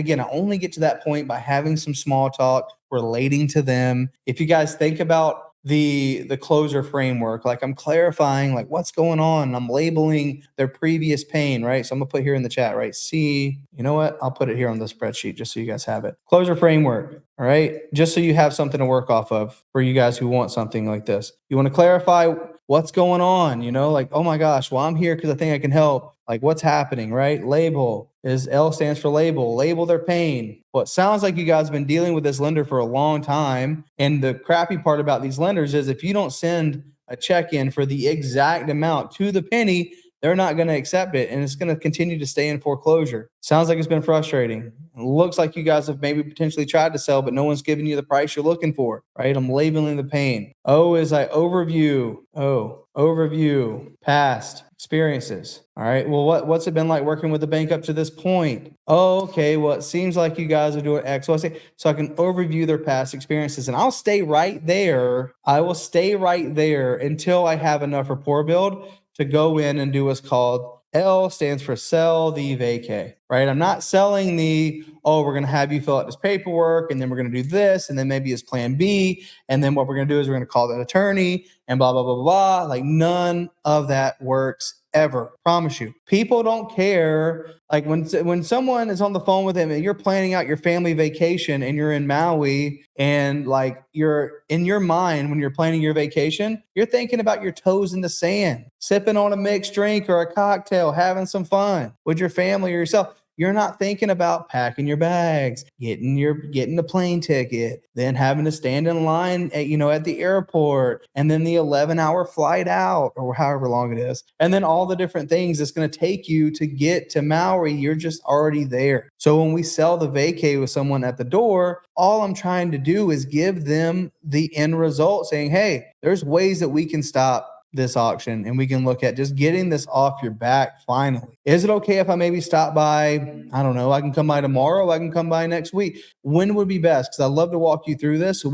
to that point by having some small talk, relating to them. If you guys think about the closer framework, like I'm clarifying like what's going on, and I'm labeling their previous pain, right? So I'm gonna put here in the chat, right? See, you know what? I'll put it here on the spreadsheet just so you guys have it. Closer framework, all right? Just so you have something to work off of for you guys who want something like this. You want to clarify what's going on? You know, like, oh my gosh, well, I'm here because I think I can help. Like, what's happening, right? Label is L stands for label. Label their pain. Well, it sounds like you guys have been dealing with this lender for a long time. And the crappy part about these lenders is if you don't send a check in for the exact amount to the penny, they're not going to accept it, and it's going to continue to stay in foreclosure. Sounds like it's been frustrating. It looks like you guys have maybe potentially tried to sell, but no one's giving you the price you're looking for, right? I'm labeling the pain. O is I overview. Overview past experiences. All right. Well, what's it been like working with the bank up to this point? Oh, okay. Well, it seems like you guys are doing X, Y, Z. So I can overview their past experiences, and I'll stay right there. I will stay right there until I have enough rapport build to go in and do what's called L stands for sell the vacay, right? I'm not selling the, oh, we're going to have you fill out this paperwork and then we're going to do this. And then maybe it's plan B. And then what we're going to do is we're going to call that attorney and blah, blah, blah, blah, blah. Like none of that works ever. Promise you. People don't care. Like when someone is on the phone with them and you're planning out your family vacation and you're in Maui and like you're in your mind when you're planning your vacation, you're thinking about your toes in the sand, sipping on a mixed drink or a cocktail, having some fun with your family or yourself. You're not thinking about packing your bags, getting the plane ticket, then having to stand in line at the airport, and then the 11-hour flight out or however long it is. And then all the different things it's going to take you to get to Maui. You're just already there. So when we sell the vacay with someone at the door, all I'm trying to do is give them the end result saying, hey, there's ways that we can stop this auction and we can look at just getting this off your back finally. Is it okay if I maybe stop by? I don't know. I can come by tomorrow. I can come by next week. When would be best? Because I'd love to walk you through this so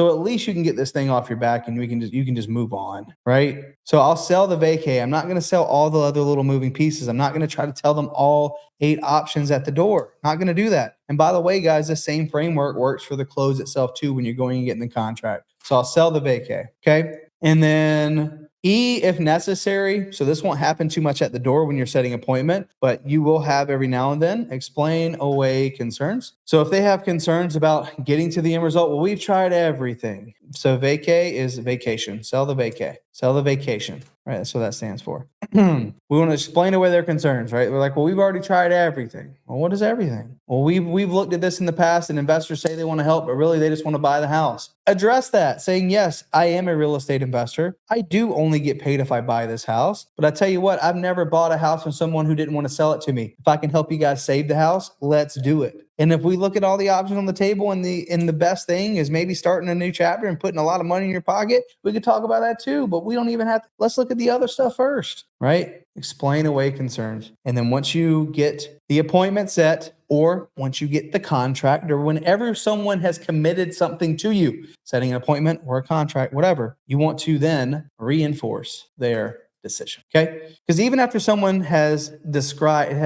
at least you can get this thing off your back and you can just move on, right? So I'll sell the vacay. I'm not going to sell all the other little moving pieces. I'm not going to try to tell them all 8 options at the door. Not going to do that. And by the way, guys, the same framework works for the close itself too when you're going and getting the contract. So I'll sell the vacay. Okay. And then E, if necessary. So this won't happen too much at the door when you're setting appointment, but you will have every now and then explain away concerns. So if they have concerns about getting to the end result, well, we've tried everything. So vacay is vacation. Sell the vacay. Sell the vacation. Right. That's what that stands for. We want to explain away their concerns, right? We're like, well, we've already tried everything. Well, what is everything? Well, we've looked at this in the past and investors say they want to help, but really they just want to buy the house. Address that saying, yes, I am a real estate investor. I do only get paid if I buy this house. But I tell you what, I've never bought a house from someone who didn't want to sell it to me. If I can help you guys save the house, let's do it. And if we look at all the options on the table and the best thing is maybe starting a new chapter and putting a lot of money in your pocket, we could talk about that too. But we don't even have to. Let's look at the other stuff first, right? Explain away concerns. And then once you get the appointment set, or once you get the contract, or whenever someone has committed something to you, setting an appointment or a contract, whatever, you want to then reinforce their decision. Okay. Because even after someone has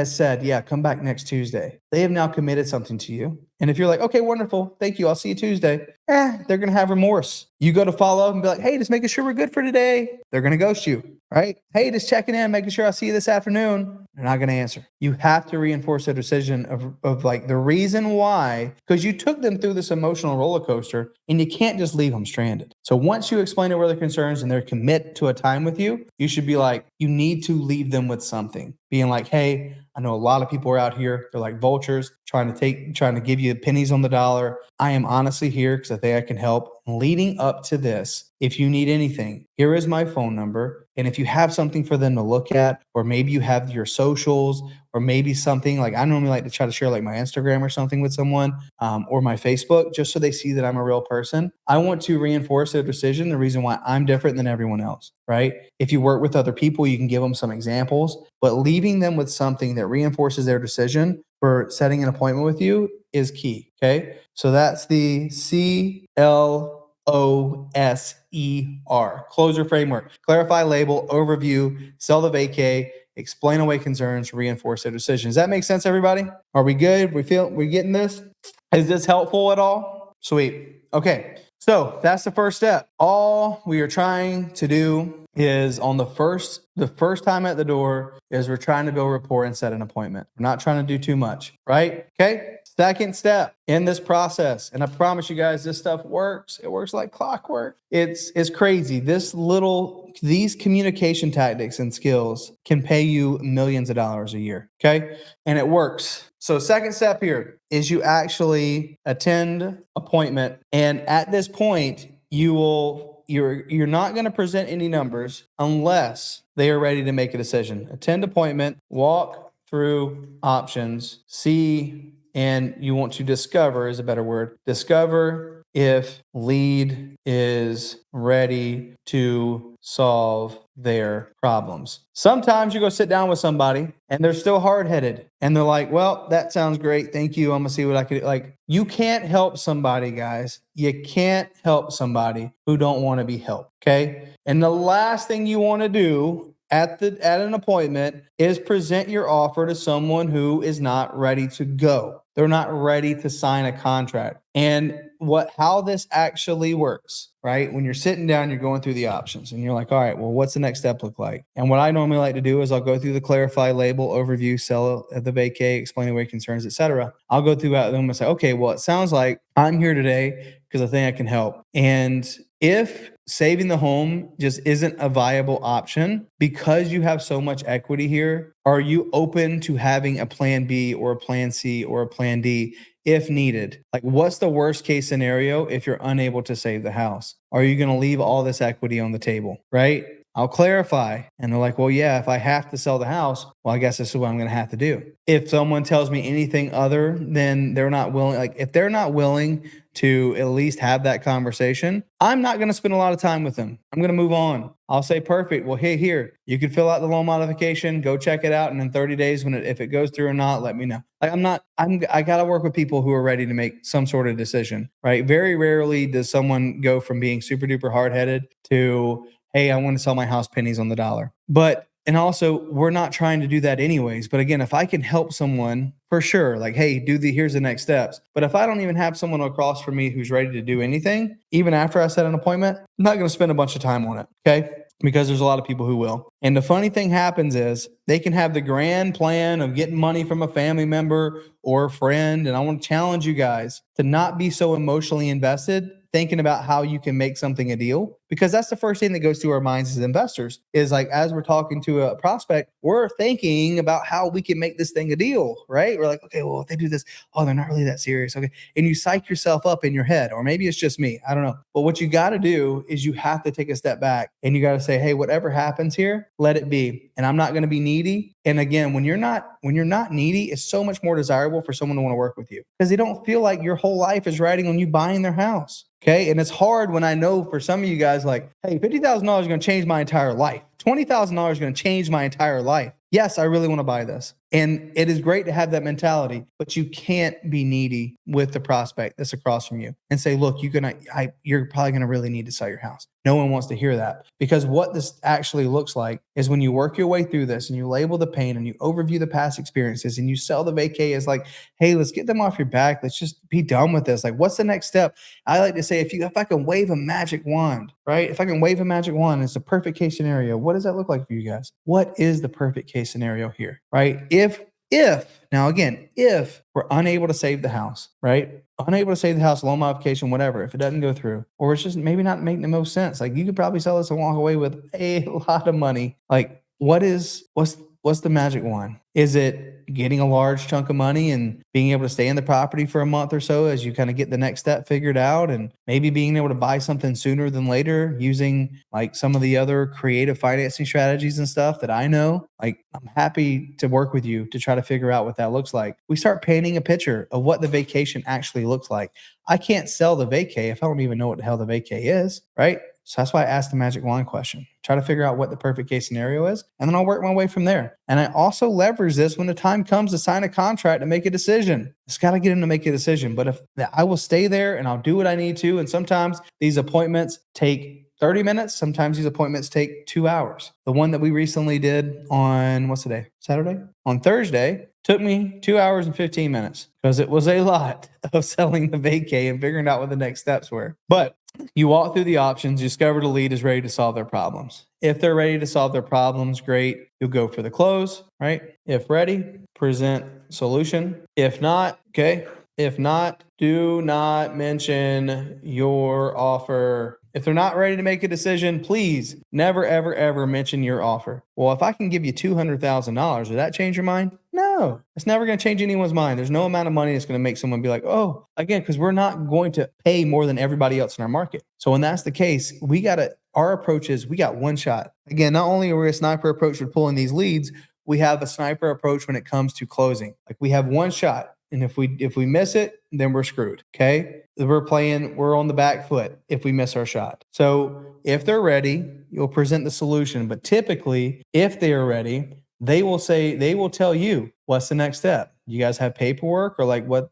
said, yeah, come back next Tuesday, they have now committed something to you. And if you're like, okay, wonderful, thank you, I'll see you Tuesday. They're going to have remorse. You go to follow up and be like, hey, just making sure we're good for today. They're going to ghost you, right? Hey, just checking in, making sure I'll see you this afternoon. They're not going to answer. You have to reinforce their decision of like the reason why, because you took them through this emotional roller coaster and you can't just leave them stranded. So once you explain to where their concerns and they're commit to a time with you, you should be like, you need to leave them with something. Being like, hey, I know a lot of people are out here. They're like vultures trying to give you pennies on the dollar. I am honestly here because I think I can help. Leading up to this, if you need anything, here is my phone number. And if you have something for them to look at, or maybe you have your socials, or maybe something like I normally like to try to share like my Instagram or something with someone, or my Facebook, just so they see that I'm a real person. I want to reinforce their decision, the reason why I'm different than everyone else, right? If you work with other people, you can give them some examples, but leaving them with something that reinforces their decision for setting an appointment with you is key. Okay. So that's the CLOSER closure framework. Clarify, label, overview, sell the vacay, explain away concerns, reinforce their decision. Does that make sense, everybody? Are we good? We're getting this? Is this helpful at all? Sweet. Okay. So that's the first step. All we are trying to do is on the first time at the door is we're trying to build rapport and set an appointment. We're not trying to do too much, right? Okay. Second step in this process, and I promise you guys, this stuff works. It works like clockwork. It's crazy. These communication tactics and skills can pay you millions of dollars a year. Okay. And it works. So second step here is you actually attend appointment. And at this point, you're not going to present any numbers unless they are ready to make a decision. Attend appointment, walk through options, see, and you want to discover is a better word. Discover if lead is ready to solve their problems. Sometimes you go sit down with somebody and they're still hard-headed and they're like, well, that sounds great. Thank you. I'm gonna see what I could do. Like, you can't help somebody, guys. You can't help somebody who don't want to be helped. Okay. And the last thing you want to do at an appointment is present your offer to someone who is not ready to go. They're not ready to sign a contract. And how this actually works, right? When you're sitting down, you're going through the options and you're like, all right, well, what's the next step look like? And what I normally like to do is I'll go through the clarify, label, overview, sell the vacate, explain away concerns, etc. I'll go through them and say, okay, well, it sounds like I'm here today because I think I can help. And if saving the home just isn't a viable option because you have so much equity here, are you open to having a plan B or a plan C or a plan D if needed? Like, what's the worst case scenario if you're unable to save the house? Are you going to leave all this equity on the table, right? I'll clarify. And they're like, well, yeah, if I have to sell the house, well, I guess this is what I'm going to have to do. If someone tells me anything other than they're not willing, like if they're not willing to at least have that conversation, I'm not going to spend a lot of time with them. I'm going to move on. I'll say, perfect. Well, hey, here, you can fill out the loan modification, go check it out. And in 30 days, if it goes through or not, let me know. Like, I got to work with people who are ready to make some sort of decision, right? Very rarely does someone go from being super duper hard-headed to, hey, I want to sell my house pennies on the dollar. And also, we're not trying to do that anyways. But again, if I can help someone, for sure, like, hey, here's the next steps. But if I don't even have someone across from me who's ready to do anything, even after I set an appointment, I'm not going to spend a bunch of time on it, okay? Because there's a lot of people who will. And the funny thing happens is they can have the grand plan of getting money from a family member or a friend. And I want to challenge you guys to not be so emotionally invested thinking about how you can make something a deal, because that's the first thing that goes through our minds as investors is like, as we're talking to a prospect, we're thinking about how we can make this thing a deal, right? We're like, okay, well, if they do this, oh, they're not really that serious. Okay. And you psych yourself up in your head, or maybe it's just me. I don't know. But what you got to do is you have to take a step back and you got to say, hey, whatever happens here, let it be. And I'm not going to be needy. And again, when you're not needy, it's so much more desirable for someone to want to work with you because they don't feel like your whole life is riding on you buying their house. Okay. And it's hard when I know for some of you guys, like, hey, $50,000 is going to change my entire life. $20,000 is going to change my entire life. Yes, I really want to buy this. And it is great to have that mentality, but you can't be needy with the prospect that's across from you and say, look, you're probably going to really need to sell your house. No one wants to hear that, because what this actually looks like is when you work your way through this and you label the pain and you overview the past experiences and you sell the vacay as like, hey, let's get them off your back. Let's just be done with this. Like, what's the next step? I like to say, if I can wave a magic wand, right? If I can wave a magic wand, it's a perfect case scenario. What does that look like for you guys? What is the perfect case scenario here, right? If we're unable to save the house, right? Unable to save the house, loan modification, whatever, if it doesn't go through, or it's just maybe not making the most sense. Like, you could probably sell this and walk away with a lot of money. Like, what's the magic wand? Is it getting a large chunk of money and being able to stay in the property for a month or so as you kind of get the next step figured out, and maybe being able to buy something sooner than later using like some of the other creative financing strategies and stuff that I know? Like, I'm happy to work with you to try to figure out what that looks like. We start painting a picture of what the vacation actually looks like. I can't sell the vacay if I don't even know what the hell the vacay is, right? So that's why I asked the magic wand question. Try to figure out what the perfect case scenario is, and then I'll work my way from there. And I also leverage this when the time comes to sign a contract and make a decision. It's got to get him to make a decision. But if I will stay there and I'll do what I need to. And sometimes these appointments take 30 minutes. Sometimes these appointments take 2 hours. The one that we recently did on, what's the day? Saturday? On Thursday, took me 2 hours and 15 minutes because it was a lot of selling the vacay and figuring out what the next steps were. But you walk through the options, you discover the lead is ready to solve their problems. If they're ready to solve their problems, great. You'll go for the close, right? If ready, present solution. If not, okay, If not, do not mention your offer. If they're not ready to make a decision, please never, ever, ever mention your offer. Well, if I can give you $200,000, does that change your mind? No, it's never going to change anyone's mind. There's no amount of money that's going to make someone be like, oh, again, because we're not going to pay more than everybody else in our market. So when that's the case, our approach is we got one shot. Again, not only are we a sniper approach with pulling these leads, we have a sniper approach when it comes to closing. Like we have one shot. And if we miss it, then we're screwed. Okay. We're on the back foot if we miss our shot. So if they're ready, you'll present the solution. But typically, if they are ready, they will tell you what's the next step. You guys have paperwork or like what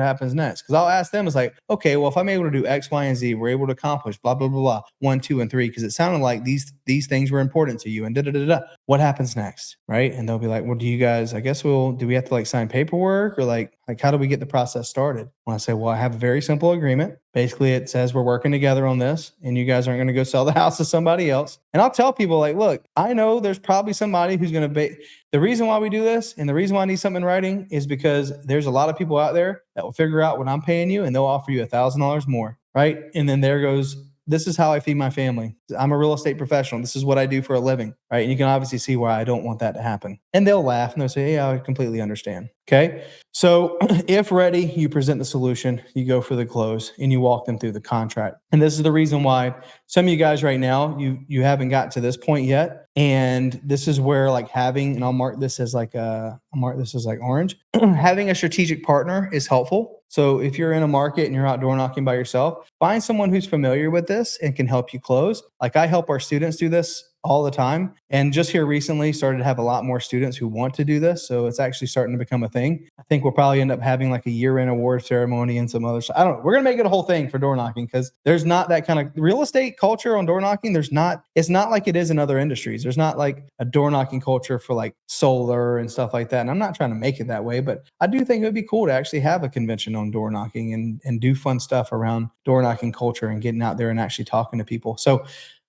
happens next? Because I'll ask them, it's like, okay, well, if I'm able to do X, Y, and Z, we're able to accomplish blah, blah, blah, blah, 1, 2, and 3, because it sounded like these things were important to you and da da da da. What happens next? Right. And they'll be like, well, do you guys, I guess do we have to like sign paperwork or like how do we get the process started? When I say, well, I have a very simple agreement. Basically, it says we're working together on this and you guys aren't going to go sell the house to somebody else. And I'll tell people like, look, I know there's probably somebody who's going to the reason why we do this and the reason why I need something in writing is because there's a lot of people out there that will figure out what I'm paying you and they'll offer you $1,000 more. Right. And then there goes, this is how I feed my family. I'm a real estate professional. This is what I do for a living. Right. And you can obviously see why I don't want that to happen. And they'll laugh and they'll say, yeah, I completely understand. Okay. So if ready, you present the solution, you go for the close and you walk them through the contract. And this is the reason why some of you guys right now, you haven't got to this point yet. And this is where like and I'll mark this as like orange. Having a strategic partner is helpful. So if you're in a market and you're out door knocking by yourself, find someone who's familiar with this and can help you close. Like I help our students do this all the time. And just here recently started to have a lot more students who want to do this. So it's actually starting to become a thing. I think we'll probably end up having like a year-end award ceremony and some other stuff. I don't know. We're going to make it a whole thing for door knocking because there's not that kind of real estate culture on door knocking. It's not like it is in other industries. There's not like a door knocking culture for like solar and stuff like that. And I'm not trying to make it that way, but I do think it would be cool to actually have a convention on door knocking and do fun stuff around door knocking culture and getting out there and actually talking to people. So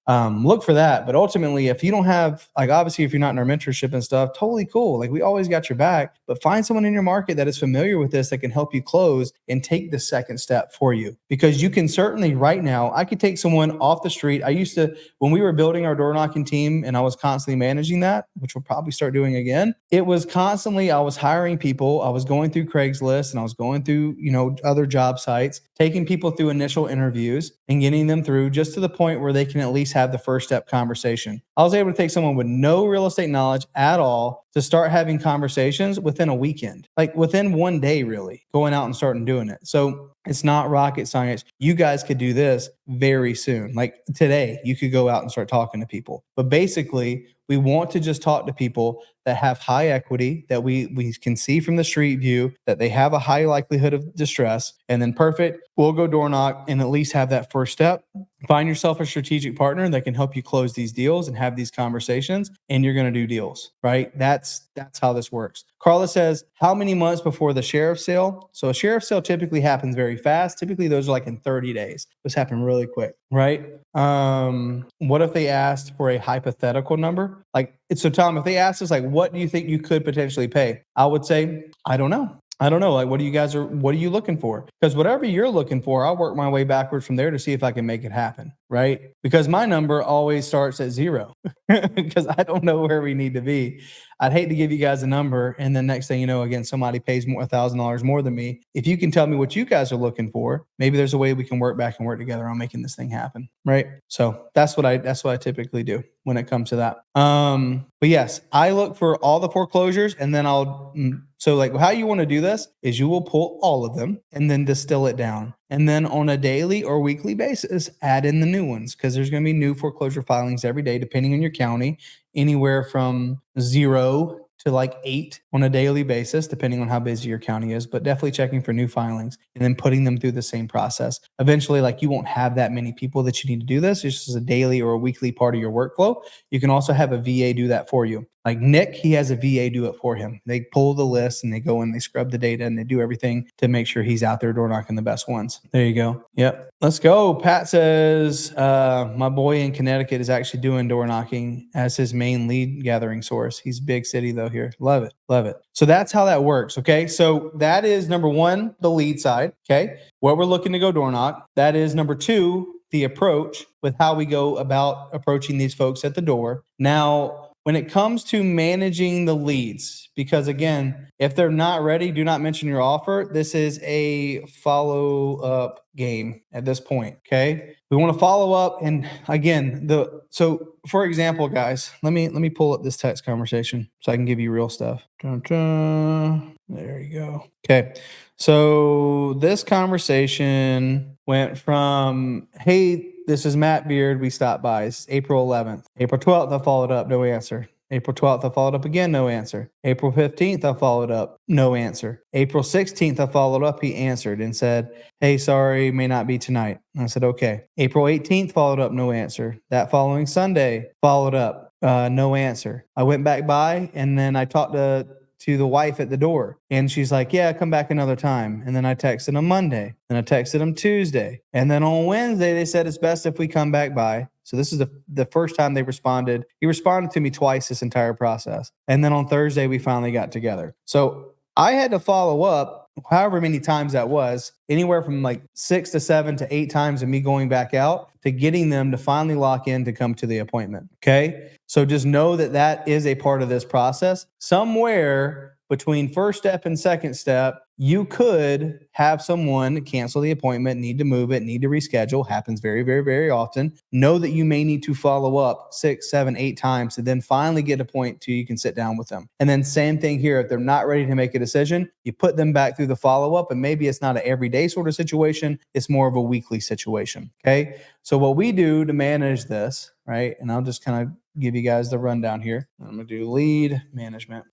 look for that. But ultimately, if you don't have, like, obviously, if you're not in our mentorship and stuff, totally cool. Like, we always got your back, but find someone in your market that is familiar with this that can help you close and take the second step for you. Because you can certainly right now, I could take someone off the street. I used to, when we were building our door knocking team and I was constantly managing that, which we'll probably start doing again, it was constantly, I was hiring people. I was going through Craigslist and I was going through, other job sites, taking people through initial interviews and getting them through just to the point where they can at least have the first step conversation. I was able to take someone with no real estate knowledge at all to start having conversations within a weekend, like within one day, really going out and starting doing it. So it's not rocket science. You guys could do this very soon. Like today, you could go out and start talking to people. But basically, we want to just talk to people that have high equity, that we can see from the street view that they have a high likelihood of distress. And then perfect, we'll go door knock and at least have that first step. Find yourself a strategic partner that can help you close these deals and have these conversations, and you're going to do deals, right? That's how this works. Carla says, how many months before the sheriff's sale? So a sheriff's sale typically happens very fast. Typically, those are like in 30 days. Those happen really quick, right? What if they asked for a hypothetical number? So Tom, if they asked us, like, what do you think you could potentially pay? I would say, I don't know. Like, what are you looking for? Because whatever you're looking for, I'll work my way backwards from there to see if I can make it happen, right? Because my number always starts at 0 because I don't know where we need to be. I'd hate to give you guys a number and then next thing you know, again, somebody pays $1,000 more than me. If you can tell me what you guys are looking for, maybe there's a way we can work back and work together on making this thing happen, right? So that's what I typically do when it comes to that. But yes, I look for all the foreclosures and then so like how you want to do this is you will pull all of them and then distill it down. And then on a daily or weekly basis, add in the new ones because there's going to be new foreclosure filings every day, depending on your county, anywhere from 0 to like 8 on a daily basis, depending on how busy your county is, but definitely checking for new filings and then putting them through the same process. Eventually, like you won't have that many people that you need to do this. It's just a daily or a weekly part of your workflow. You can also have a VA do that for you. Like Nick, he has a VA do it for him. They pull the list and they go and they scrub the data and they do everything to make sure he's out there door knocking the best ones. There you go. Yep. Let's go. Pat says, my boy in Connecticut is actually doing door knocking as his main lead gathering source. He's big city though here. Love it. Love it. So that's how that works. Okay. So that is number one, the lead side. Okay. What we're looking to go door knock. That is number two, the approach with how we go about approaching these folks at the door. Now, when it comes to managing the leads, because again, if they're not ready, do not mention your offer. This is a follow-up game at this point. Okay. We want to follow up. And again, so for example, guys, let me pull up this text conversation so I can give you real stuff. Dun, dun. There you go. Okay. So this conversation went from, hey, this is Matt Beard. We stopped by. It's April 11th. April 12th, I followed up. No answer. April 12th, I followed up again. No answer. April 15th, I followed up. No answer. April 16th, I followed up. He answered and said, hey, sorry, may not be tonight. I said, okay. April 18th, followed up. No answer. That following Sunday, followed up. No answer. I went back by and then I talked to the wife at the door. And she's like, yeah, come back another time. And then I texted them Monday. And I texted them Tuesday. And then on Wednesday, they said it's best if we come back by. So this is the first time they responded. He responded to me twice this entire process. And then on Thursday, we finally got together. So I had to follow up however many times that was, anywhere from like 6 to 7 to 8 times of me going back out to getting them to finally lock in to come to the appointment. Okay. So just know that that is a part of this process. Somewhere between first step and second step, you could have someone cancel the appointment, need to move it, need to reschedule. Happens very, very, very often. Know that you may need to follow up 6, 7, 8 times to then finally get a point to you can sit down with them. And then same thing here. If they're not ready to make a decision, you put them back through the follow-up, and maybe it's not an everyday sort of situation. It's more of a weekly situation. Okay. So what we do to manage this, right? And I'll just kind of give you guys the rundown here. I'm going to do lead management.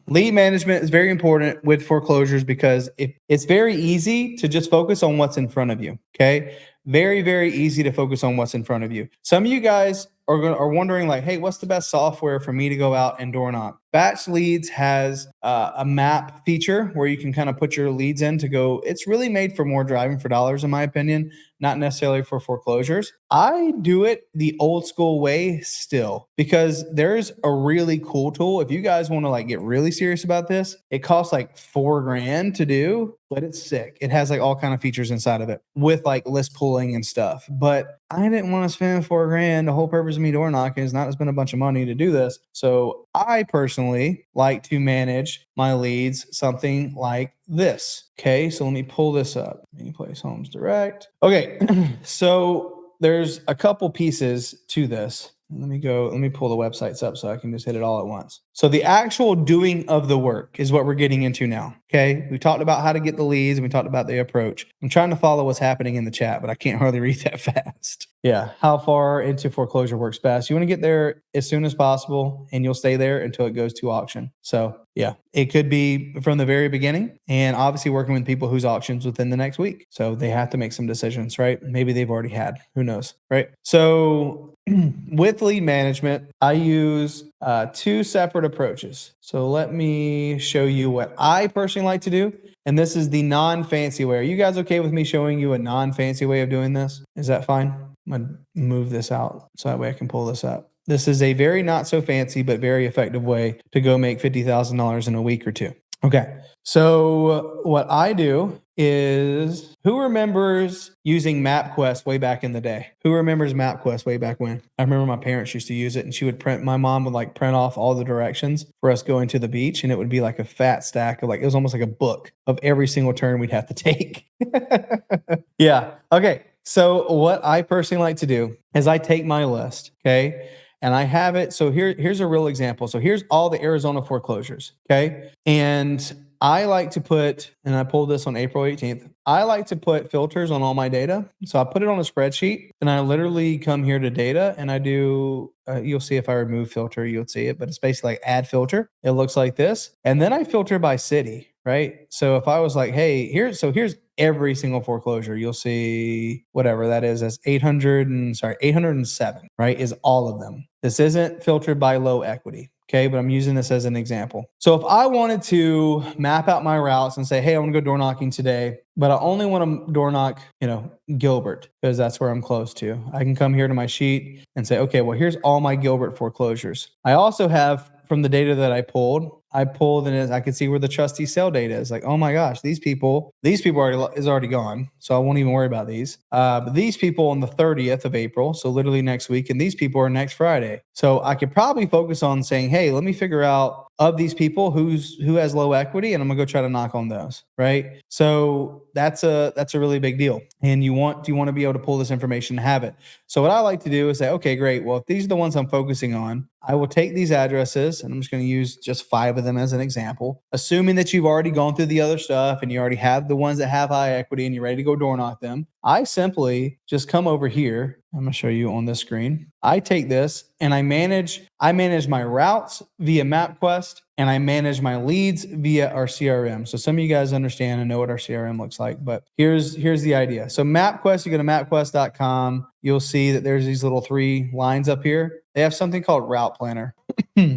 Lead management is very important with foreclosures because it's very easy to just focus on what's in front of you. Okay. Very, very easy to focus on what's in front of you. Some of you guys are wondering like, hey, what's the best software for me to go out and door knock? Batch Leads has a map feature where you can kind of put your leads in to go. It's really made for more driving for dollars, in my opinion, not necessarily for foreclosures. I do it the old school way still because there's a really cool tool. If you guys want to like get really serious about this, it costs like $4,000 to do, but it's sick. It has like all kind of features inside of it with like list pulling and stuff. But I didn't want to spend $4,000. The whole purpose of me door knocking is not to spend a bunch of money to do this. So I personally like to manage my leads something like this. Okay, so let me pull this up. Anyplace Homes Direct. Okay, so there's a couple pieces to this. Let me pull the websites up so I can just hit it all at once. So the actual doing of the work is what we're getting into now. Okay. We talked about how to get the leads and we talked about the approach. I'm trying to follow what's happening in the chat, but I can't hardly read that fast. Yeah. How far into foreclosure works best? You want to get there as soon as possible and you'll stay there until it goes to auction. So yeah, it could be from the very beginning and obviously working with people whose auctions within the next week. So they have to make some decisions, right? Maybe they've already had, who knows, right? So with lead management, I use 2 separate approaches. So let me show you what I personally like to do. And this is the non-fancy way. Are you guys okay with me showing you a non-fancy way of doing this? Is that fine? I'm going to move this out so that way I can pull this up. This is a very not so fancy, but very effective way to go make $50,000 in a week or 2. Okay. So what I do is, who remembers using MapQuest way back in the day? Who remembers MapQuest way back when? I remember my parents used to use it and my mom would like print off all the directions for us going to the beach. And it would be like a fat stack of like, it was almost like a book of every single turn we'd have to take. Yeah. Okay. So what I personally like to do is I take my list. Okay. And I have it. So here's a real example. So here's all the Arizona foreclosures. Okay. And I like to put, and I pulled this on April 18th. I like to put filters on all my data. So I put it on a spreadsheet and I literally come here to data and I do, you'll see if I remove filter, you'll see it, but it's basically like add filter. It looks like this. And then I filter by city, right? So if I was like, hey, here's every single foreclosure, you'll see whatever that is as 807, right? Is all of them. This isn't filtered by low equity. Okay, but I'm using this as an example. So if I wanted to map out my routes and say, hey, I want to go door knocking today, but I only want to door knock, Gilbert, because that's where I'm close to. I can come here to my sheet and say, okay, well, here's all my Gilbert foreclosures. I also have, from the data that I pulled and I could see where the trustee sale data is. Like, oh my gosh, these people is already gone. So I won't even worry about these. But these people on the 30th of April, so literally next week, and these people are next Friday. So I could probably focus on saying, hey, let me figure out of these people who has low equity, and I'm gonna go try to knock on those, right? So that's a really big deal. And you want to be able to pull this information and have it. So what I like to do is say, okay, great. Well, if these are the ones I'm focusing on, I will take these addresses, and I'm just going to use just 5 of them as an example, assuming that you've already gone through the other stuff and you already have the ones that have high equity and you're ready to go door knock them. I simply just come over here. I'm going to show you on this screen. I take this and I manage my routes via MapQuest, and I manage my leads via our CRM. So some of you guys understand and know what our CRM looks like, but here's the idea. So MapQuest, you go to mapquest.com, you'll see that there's these little 3 lines up here. They have something called Route Planner.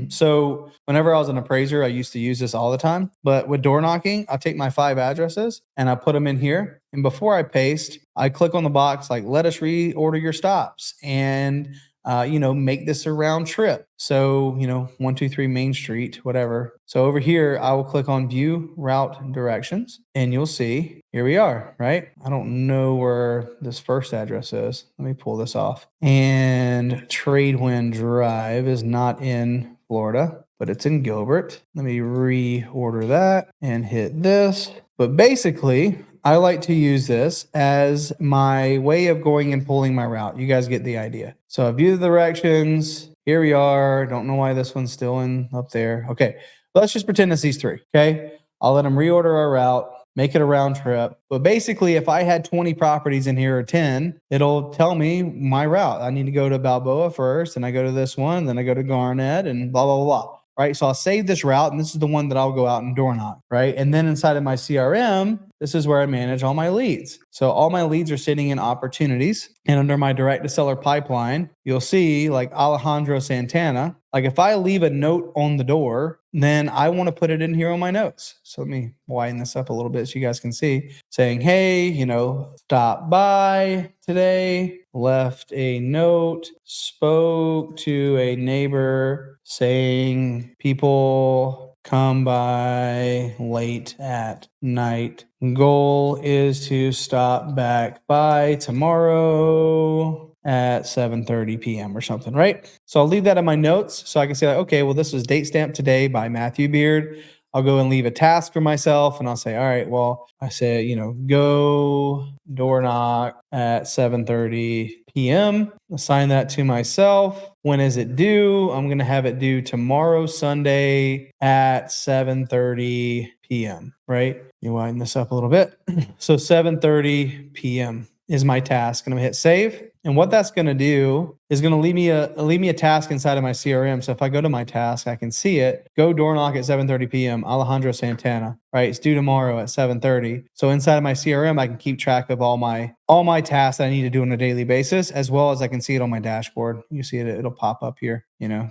So whenever I was an appraiser, I used to use this all the time. But with door knocking, I'll take my 5 addresses and I put them in here. And before I paste, I click on the box like, let us reorder your stops and make this a round trip. So, 123 Main Street, whatever. So over here, I will click on view route directions, and you'll see, here we are, right? I don't know where this first address is. Let me pull this off. And Tradewind Drive is not in Florida, but it's in Gilbert. Let me reorder that and hit this. But basically, I like to use this as my way of going and pulling my route. You guys get the idea. So I view the directions. Here we are. Don't know why this one's still up there. Okay, let's just pretend it's these 3. Okay, I'll let them reorder our route, make it a round trip. But basically, if I had 20 properties in here or 10, it'll tell me my route. I need to go to Balboa first, and I go to this one, then I go to Garnett, and blah, blah, blah, blah. Right. So I'll save this route, and this is the one that I'll go out and door knock. Right. And then inside of my CRM, this is where I manage all my leads. So all my leads are sitting in opportunities, and under my direct to seller pipeline, you'll see like Alejandro Santana. Like if I leave a note on the door, then I want to put it in here on my notes. So let me widen this up a little bit so you guys can see, saying, hey, stop by today, left a note, spoke to a neighbor saying people come by late at night. Goal is to stop back by tomorrow at 7:30 p.m. or something, right? So I'll leave that in my notes so I can say, like, okay, well, this was date stamped today by Matthew Beard. I'll go and leave a task for myself, and I'll say, all right, well, I said, go door knock at 7:30 p.m. Assign that to myself. When is it due? I'm going to have it due tomorrow, Sunday at 7:30 p.m., right? You widen this up a little bit. So 7:30 p.m. is my task, and I'm going to hit save. And what that's going to do is going to leave me a task inside of my CRM. So if I go to my task, I can see it. Go door knock at 7:30 p.m. Alejandro Santana. Right, it's due tomorrow at 7:30. So inside of my CRM, I can keep track of all my tasks that I need to do on a daily basis, as well as I can see it on my dashboard. You see it; it'll pop up here.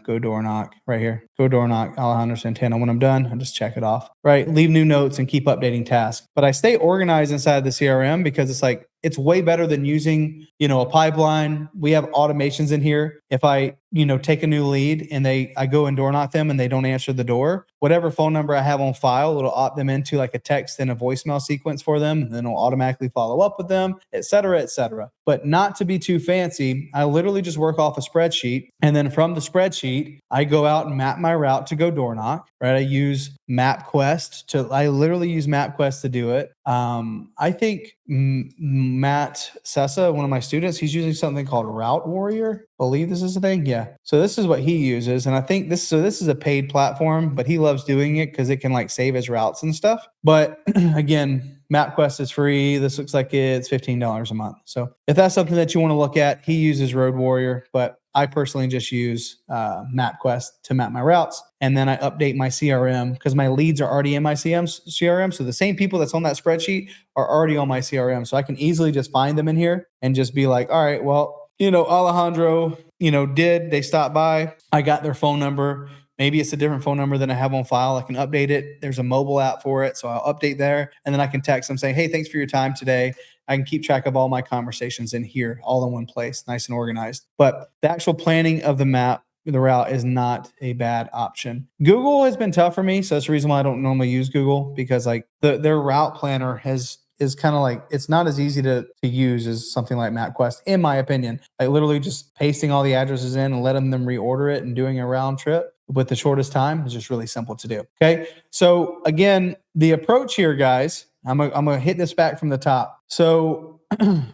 Go door knock right here. Go door knock Alejandro Santana. When I'm done, I just check it off. Right, leave new notes and keep updating tasks. But I stay organized inside the CRM because it's way better than using a pipeline. We have automations in here. If I take a new lead and I go and door knock them and they don't answer the door, whatever phone number I have on file, it'll opt them into like a text and a voicemail sequence for them, and then it'll automatically follow up with them, et cetera, et cetera. But not to be too fancy, I literally just work off a spreadsheet, and then from the spreadsheet, I go out and map my route to go door knock, right? I use literally use MapQuest to do it. I think Matt Sessa, one of my students, he's using something called Route Warrior. I believe this is a thing. Yeah. So this is what he uses. And I think this is a paid platform, but he loves doing it because it can save his routes and stuff. But again, MapQuest is free. This looks like it's $15 a month. So if that's something that you want to look at, he uses Road Warrior, but I personally just use MapQuest to map my routes. And then I update my CRM because my leads are already in my CRM. So the same people that's on that spreadsheet are already on my CRM. So I can easily just find them in here and just be like, all right, well, Alejandro, they stopped by. I got their phone number. Maybe it's a different phone number than I have on file. I can update it. There's a mobile app for it. So I'll update there. And then I can text them saying, hey, thanks for your time today. I can keep track of all my conversations in here, all in one place, nice and organized. But the actual planning of the map, the route, is not a bad option. Google has been tough for me. So that's the reason why I don't normally use Google, because like their route planner is kind of like, it's not as easy to use as something like MapQuest, in my opinion. Like literally just pasting all the addresses in and letting them reorder it and doing a round trip with the shortest time is just really simple to do. Okay. So again, the approach here, guys, I'm gonna hit this back from the top. So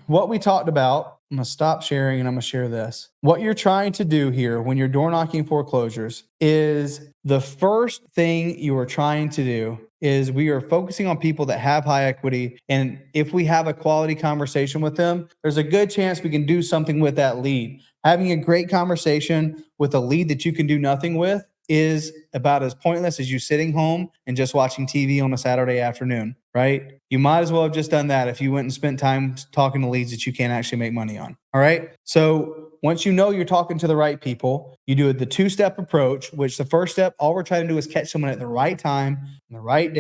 what we talked about, I'm gonna stop sharing and I'm gonna share this. What you're trying to do here when you're door knocking foreclosures is, the first thing you are trying to do is, we are focusing on people that have high equity. And if we have a quality conversation with them, there's a good chance we can do something with that lead. Having a great conversation with a lead that you can do nothing with is about as pointless as you sitting home and just watching TV on a Saturday afternoon, right? You might as well have just done that if you went and spent time talking to leads that you can't actually make money on. All right. So once you know you're talking to the right people, you do the two-step approach, which the first step, all we're trying to do is catch someone at the right time, the right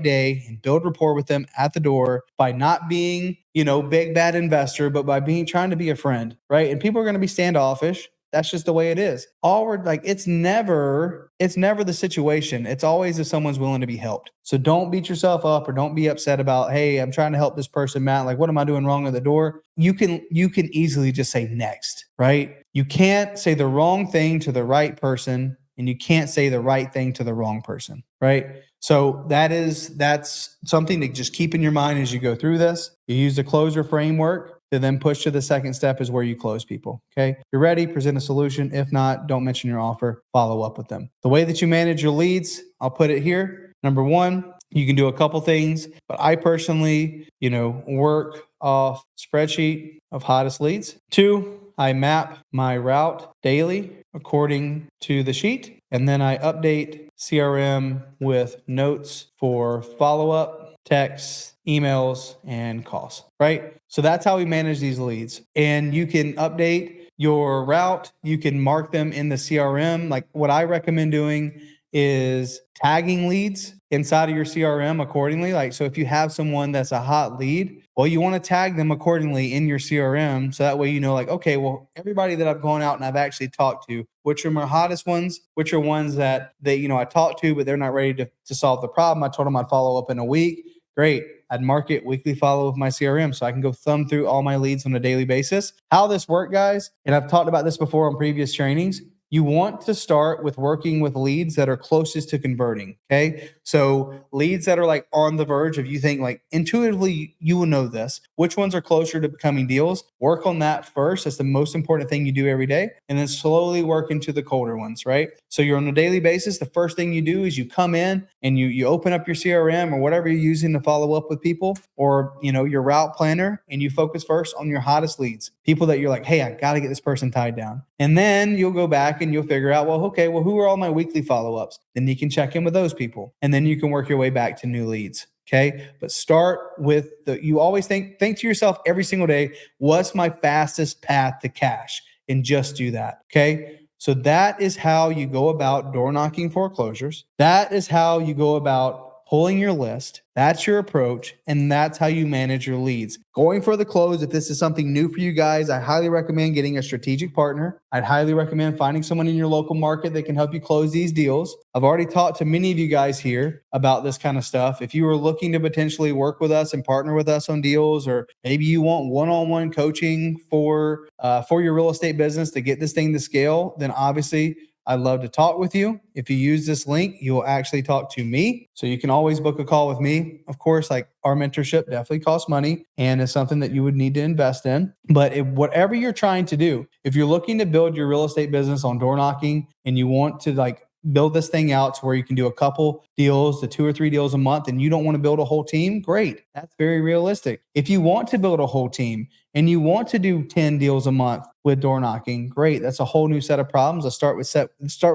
day, and build rapport with them at the door by not being, big bad investor, but by trying to be a friend, right? And people are going to be standoffish. That's just the way it is. All we're like, it's never the situation. It's always if someone's willing to be helped. So don't beat yourself up or don't be upset about, hey, I'm trying to help this person, Matt. Like, what am I doing wrong at the door? You can easily just say next, right? You can't say the wrong thing to the right person, and you can't say the right thing to the wrong person, right? So that's something to just keep in your mind as you go through this. You use the closer framework to then push to the second step, is where you close people. Okay. If you're ready, present a solution. If not, don't mention your offer, follow up with them. The way that you manage your leads, I'll put it here. Number one, you can do a couple things, but I personally, work off spreadsheet of hottest leads. Two, I map my route daily according to the sheet. And then I update CRM with notes for follow-up, texts, emails, and calls, right? So that's how we manage these leads. And you can update your route. You can mark them in the CRM. Like, what I recommend doing is tagging leads inside of your CRM accordingly. Like, so if you have someone that's a hot lead, well, you want to tag them accordingly in your CRM. So that way, like, okay, well, everybody that I've gone out and I've actually talked to, which are my hottest ones, which are ones that they, I talked to, but they're not ready to solve the problem. I told them I'd follow up in a week. Great. I'd mark it weekly follow with my CRM so I can go thumb through all my leads on a daily basis. How this works, guys, and I've talked about this before on previous trainings, you want to start with working with leads that are closest to converting. Okay. So leads that are like on the verge of, you think like intuitively you will know this, which ones are closer to becoming deals. Work on that first. That's the most important thing you do every day. And then slowly work into the colder ones, right? So you're on a daily basis. The first thing you do is you come in and you open up your CRM or whatever you're using to follow up with people, or, your route planner, and you focus first on your hottest leads, people that you're like, hey, I got to get this person tied down. And then you'll go back and you'll figure out, well, okay, well, who are all my weekly follow-ups? Then you can check in with those people. And then you can work your way back to new leads. Okay. But start with you always think to yourself every single day, what's my fastest path to cash? And just do that. Okay. So that is how you go about door knocking foreclosures. That is how you go about pulling your list. That's your approach. And that's how you manage your leads. Going for the close, if this is something new for you guys, I highly recommend getting a strategic partner. I'd highly recommend finding someone in your local market that can help you close these deals. I've already talked to many of you guys here about this kind of stuff. If you are looking to potentially work with us and partner with us on deals, or maybe you want one-on-one coaching for your real estate business to get this thing to scale, then obviously I'd love to talk with you. If you use this link, you will actually talk to me. So you can always book a call with me. Of course, like, our mentorship definitely costs money and is something that you would need to invest in. But whatever you're trying to do, if you're looking to build your real estate business on door knocking and you want to build this thing out to where you can do a couple deals to 2 or 3 deals a month, and you don't want to build a whole team, great. That's very realistic. If you want to build a whole team and you want to do 10 deals a month with door knocking, great. That's a whole new set of problems. Let's start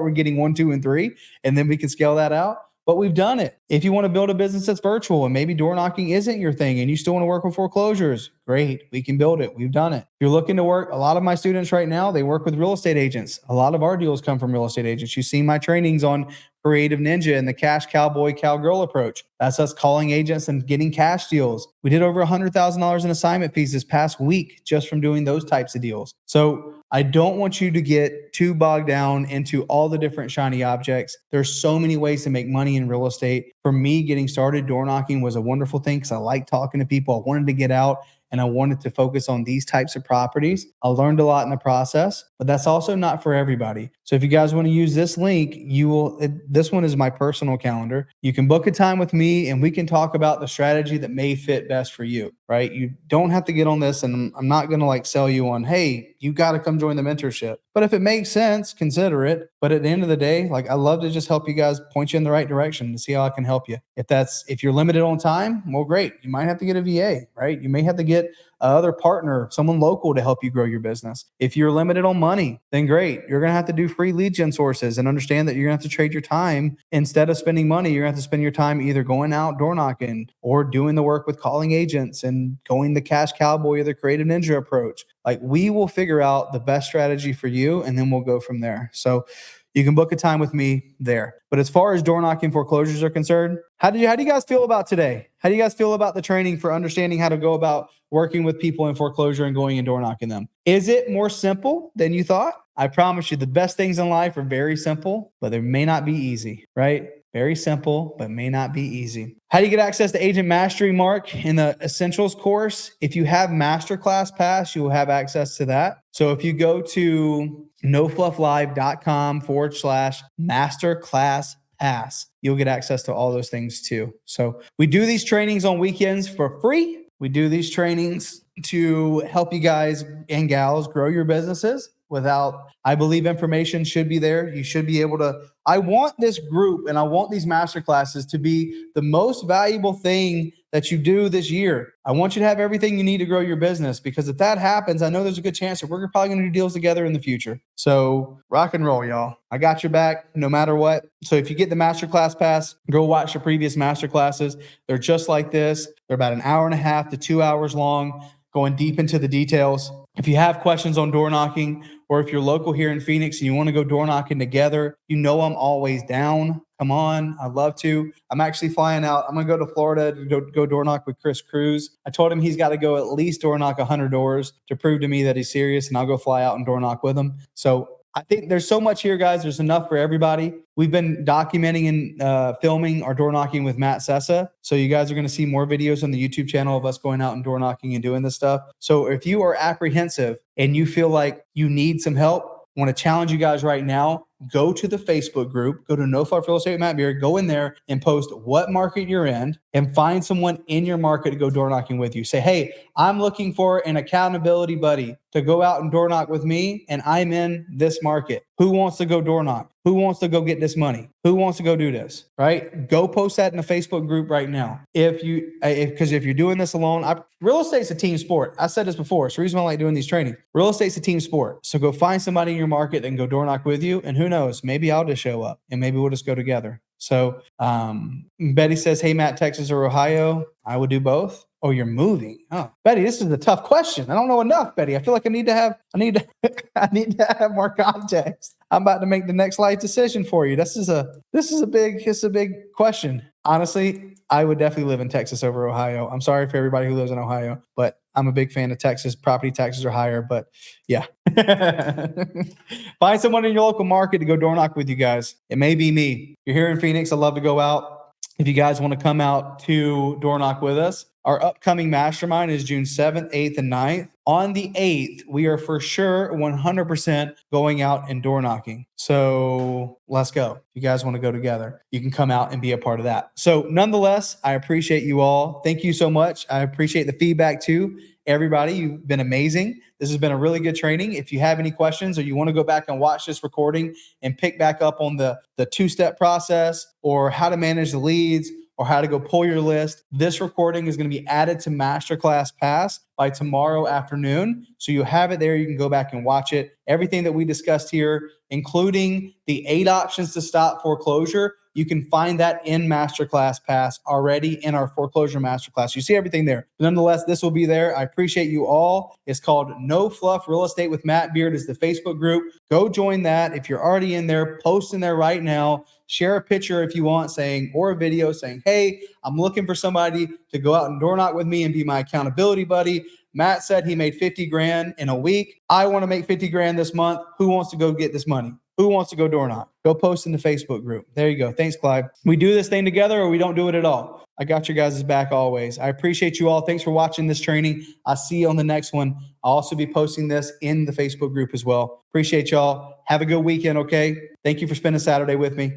with getting 1, 2, and 3, and then we can scale that out. but we've done it. If you want to build a business that's virtual and maybe door knocking isn't your thing and you still want to work with foreclosures, great. We can build it. We've done it. If you're looking to work, a lot of my students right now, they work with real estate agents. A lot of our deals come from real estate agents. You've seen my trainings on Creative Ninja and the cash cowboy cowgirl approach. That's us calling agents and getting cash deals. We did over $100,000 in assignment fees this past week just from doing those types of deals. So I don't want you to get too bogged down into all the different shiny objects. There's so many ways to make money in real estate. For me, getting started, door knocking was a wonderful thing because I like talking to people. I wanted to get out and I wanted to focus on these types of properties. I learned a lot in the process, but that's also not for everybody. So if you guys want to use this link, this one is my personal calendar. You can book a time with me and we can talk about the strategy that may fit best for you, right? You don't have to get on this, and I'm not going to like sell you on, hey, you got to come join the mentorship. But if it makes sense, consider it. But at the end of the day, like I love to just help you guys, point you in the right direction to see how I can help you. If you're limited on time, well, great. You might have to get a VA, right? You may have to get other partner, someone local to help you grow your business. If you're limited on money, then great. You're going to have to do free lead gen sources and understand that you're going to have to trade your time. Instead of spending money, you're going to have to spend your time either going out door knocking or doing the work with calling agents and going the cash cowboy or the creative ninja approach. Like we will figure out the best strategy for you and then we'll go from there. So you can book a time with me there. But as far as door knocking foreclosures are concerned, how do you guys feel about today? How do you guys feel about the training for understanding how to go about working with people in foreclosure and going and door knocking them? Is it more simple than you thought? I promise you the best things in life are very simple, but they may not be easy, right? Very simple, but may not be easy. How do you get access to Agent Mastery, Mark, in the Essentials course? If you have Masterclass Pass, you will have access to that. So if you go to noflufflive.com/masterclass pass, you'll get access to all those things too. So we do these trainings on weekends for free. We do these trainings to help you guys and gals grow your businesses I believe information should be there. You should be able to, I want this group and I want these masterclasses to be the most valuable thing that you do this year. I want you to have everything you need to grow your business, because if that happens, I know there's a good chance that we're probably going to do deals together in the future. So rock and roll, y'all. I got your back no matter what. So if you get the masterclass pass, go watch the previous masterclasses. They're just like this. They're about an hour and a half to 2 hours long, going deep into the details. If you have questions on door knocking, or if you're local here in Phoenix and you want to go door knocking together, you know I'm always down. Come on, I'd love to. I'm actually flying out. I'm going to go to Florida to go door knock with Chris Cruz. I told him he's got to go at least door knock 100 doors to prove to me that he's serious, and I'll go fly out and door knock with him. So I think there's so much here, guys. There's enough for everybody. We've been documenting and filming our door knocking with Matt Sessa. So you guys are going to see more videos on the YouTube channel of us going out and door knocking and doing this stuff. So if you are apprehensive and you feel like you need some help, I want to challenge you guys right now. Go to the Facebook group, go to No Fluff Real Estate with Matt Beard, go in there and post what market you're in and find someone in your market to go door knocking with you. Say, hey, I'm looking for an accountability buddy to go out and door knock with me, and I'm in this market. Who wants to go door knock? Who wants to go get this money? Who wants to go do this? Right? Go post that in the Facebook group right now. Because if you're doing this alone, real estate's a team sport. I said this before. It's the reason why I like doing these trainings. Real estate's a team sport. So go find somebody in your market and go door knock with you. And who knows? Maybe I'll just show up and maybe we'll just go together. So Betty says, hey, Matt, Texas or Ohio? I would do both. Oh, you're moving. Oh, Betty, this is a tough question. I don't know enough, Betty. I feel like I need to have more context. I'm about to make the next life decision for you. This is a big question. Honestly, I would definitely live in Texas over Ohio. I'm sorry for everybody who lives in Ohio, but I'm a big fan of Texas. Property taxes are higher, but yeah. Find someone in your local market to go door knock with you guys. It may be me. You're here in Phoenix. I love to go out. If you guys want to come out to door knock with us, our upcoming mastermind is June 7th, 8th, and 9th. On the 8th, we are for sure 100% going out and door knocking. So let's go. If you guys want to go together, you can come out and be a part of that. So nonetheless, I appreciate you all. Thank you so much. I appreciate the feedback too. Everybody, you've been amazing. This has been a really good training. If you have any questions or you want to go back and watch this recording and pick back up on the two-step process or how to manage the leads or how to go pull your list, this recording is going to be added to Masterclass Pass by tomorrow afternoon. So you have it there. You can go back and watch it. Everything that we discussed here, including the 8 options to stop foreclosure, You can find that in Masterclass Pass already in our foreclosure Masterclass. You see everything there. Nonetheless, this will be there. I appreciate you all. It's called No Fluff Real Estate with Matt Beard is the Facebook group. Go join that. If you're already in there, post in there right now. Share a picture if you want saying, or a video saying, hey, I'm looking for somebody to go out and door knock with me and be my accountability buddy. Matt said he made 50 grand in a week. I want to make 50 grand this month. Who wants to go get this money? Who wants to go door knock? Go post in the Facebook group. There you go. Thanks, Clyde. We do this thing together or we don't do it at all. I got your guys' back always. I appreciate you all. Thanks for watching this training. I'll see you on the next one. I'll also be posting this in the Facebook group as well. Appreciate y'all. Have a good weekend, okay? Thank you for spending Saturday with me.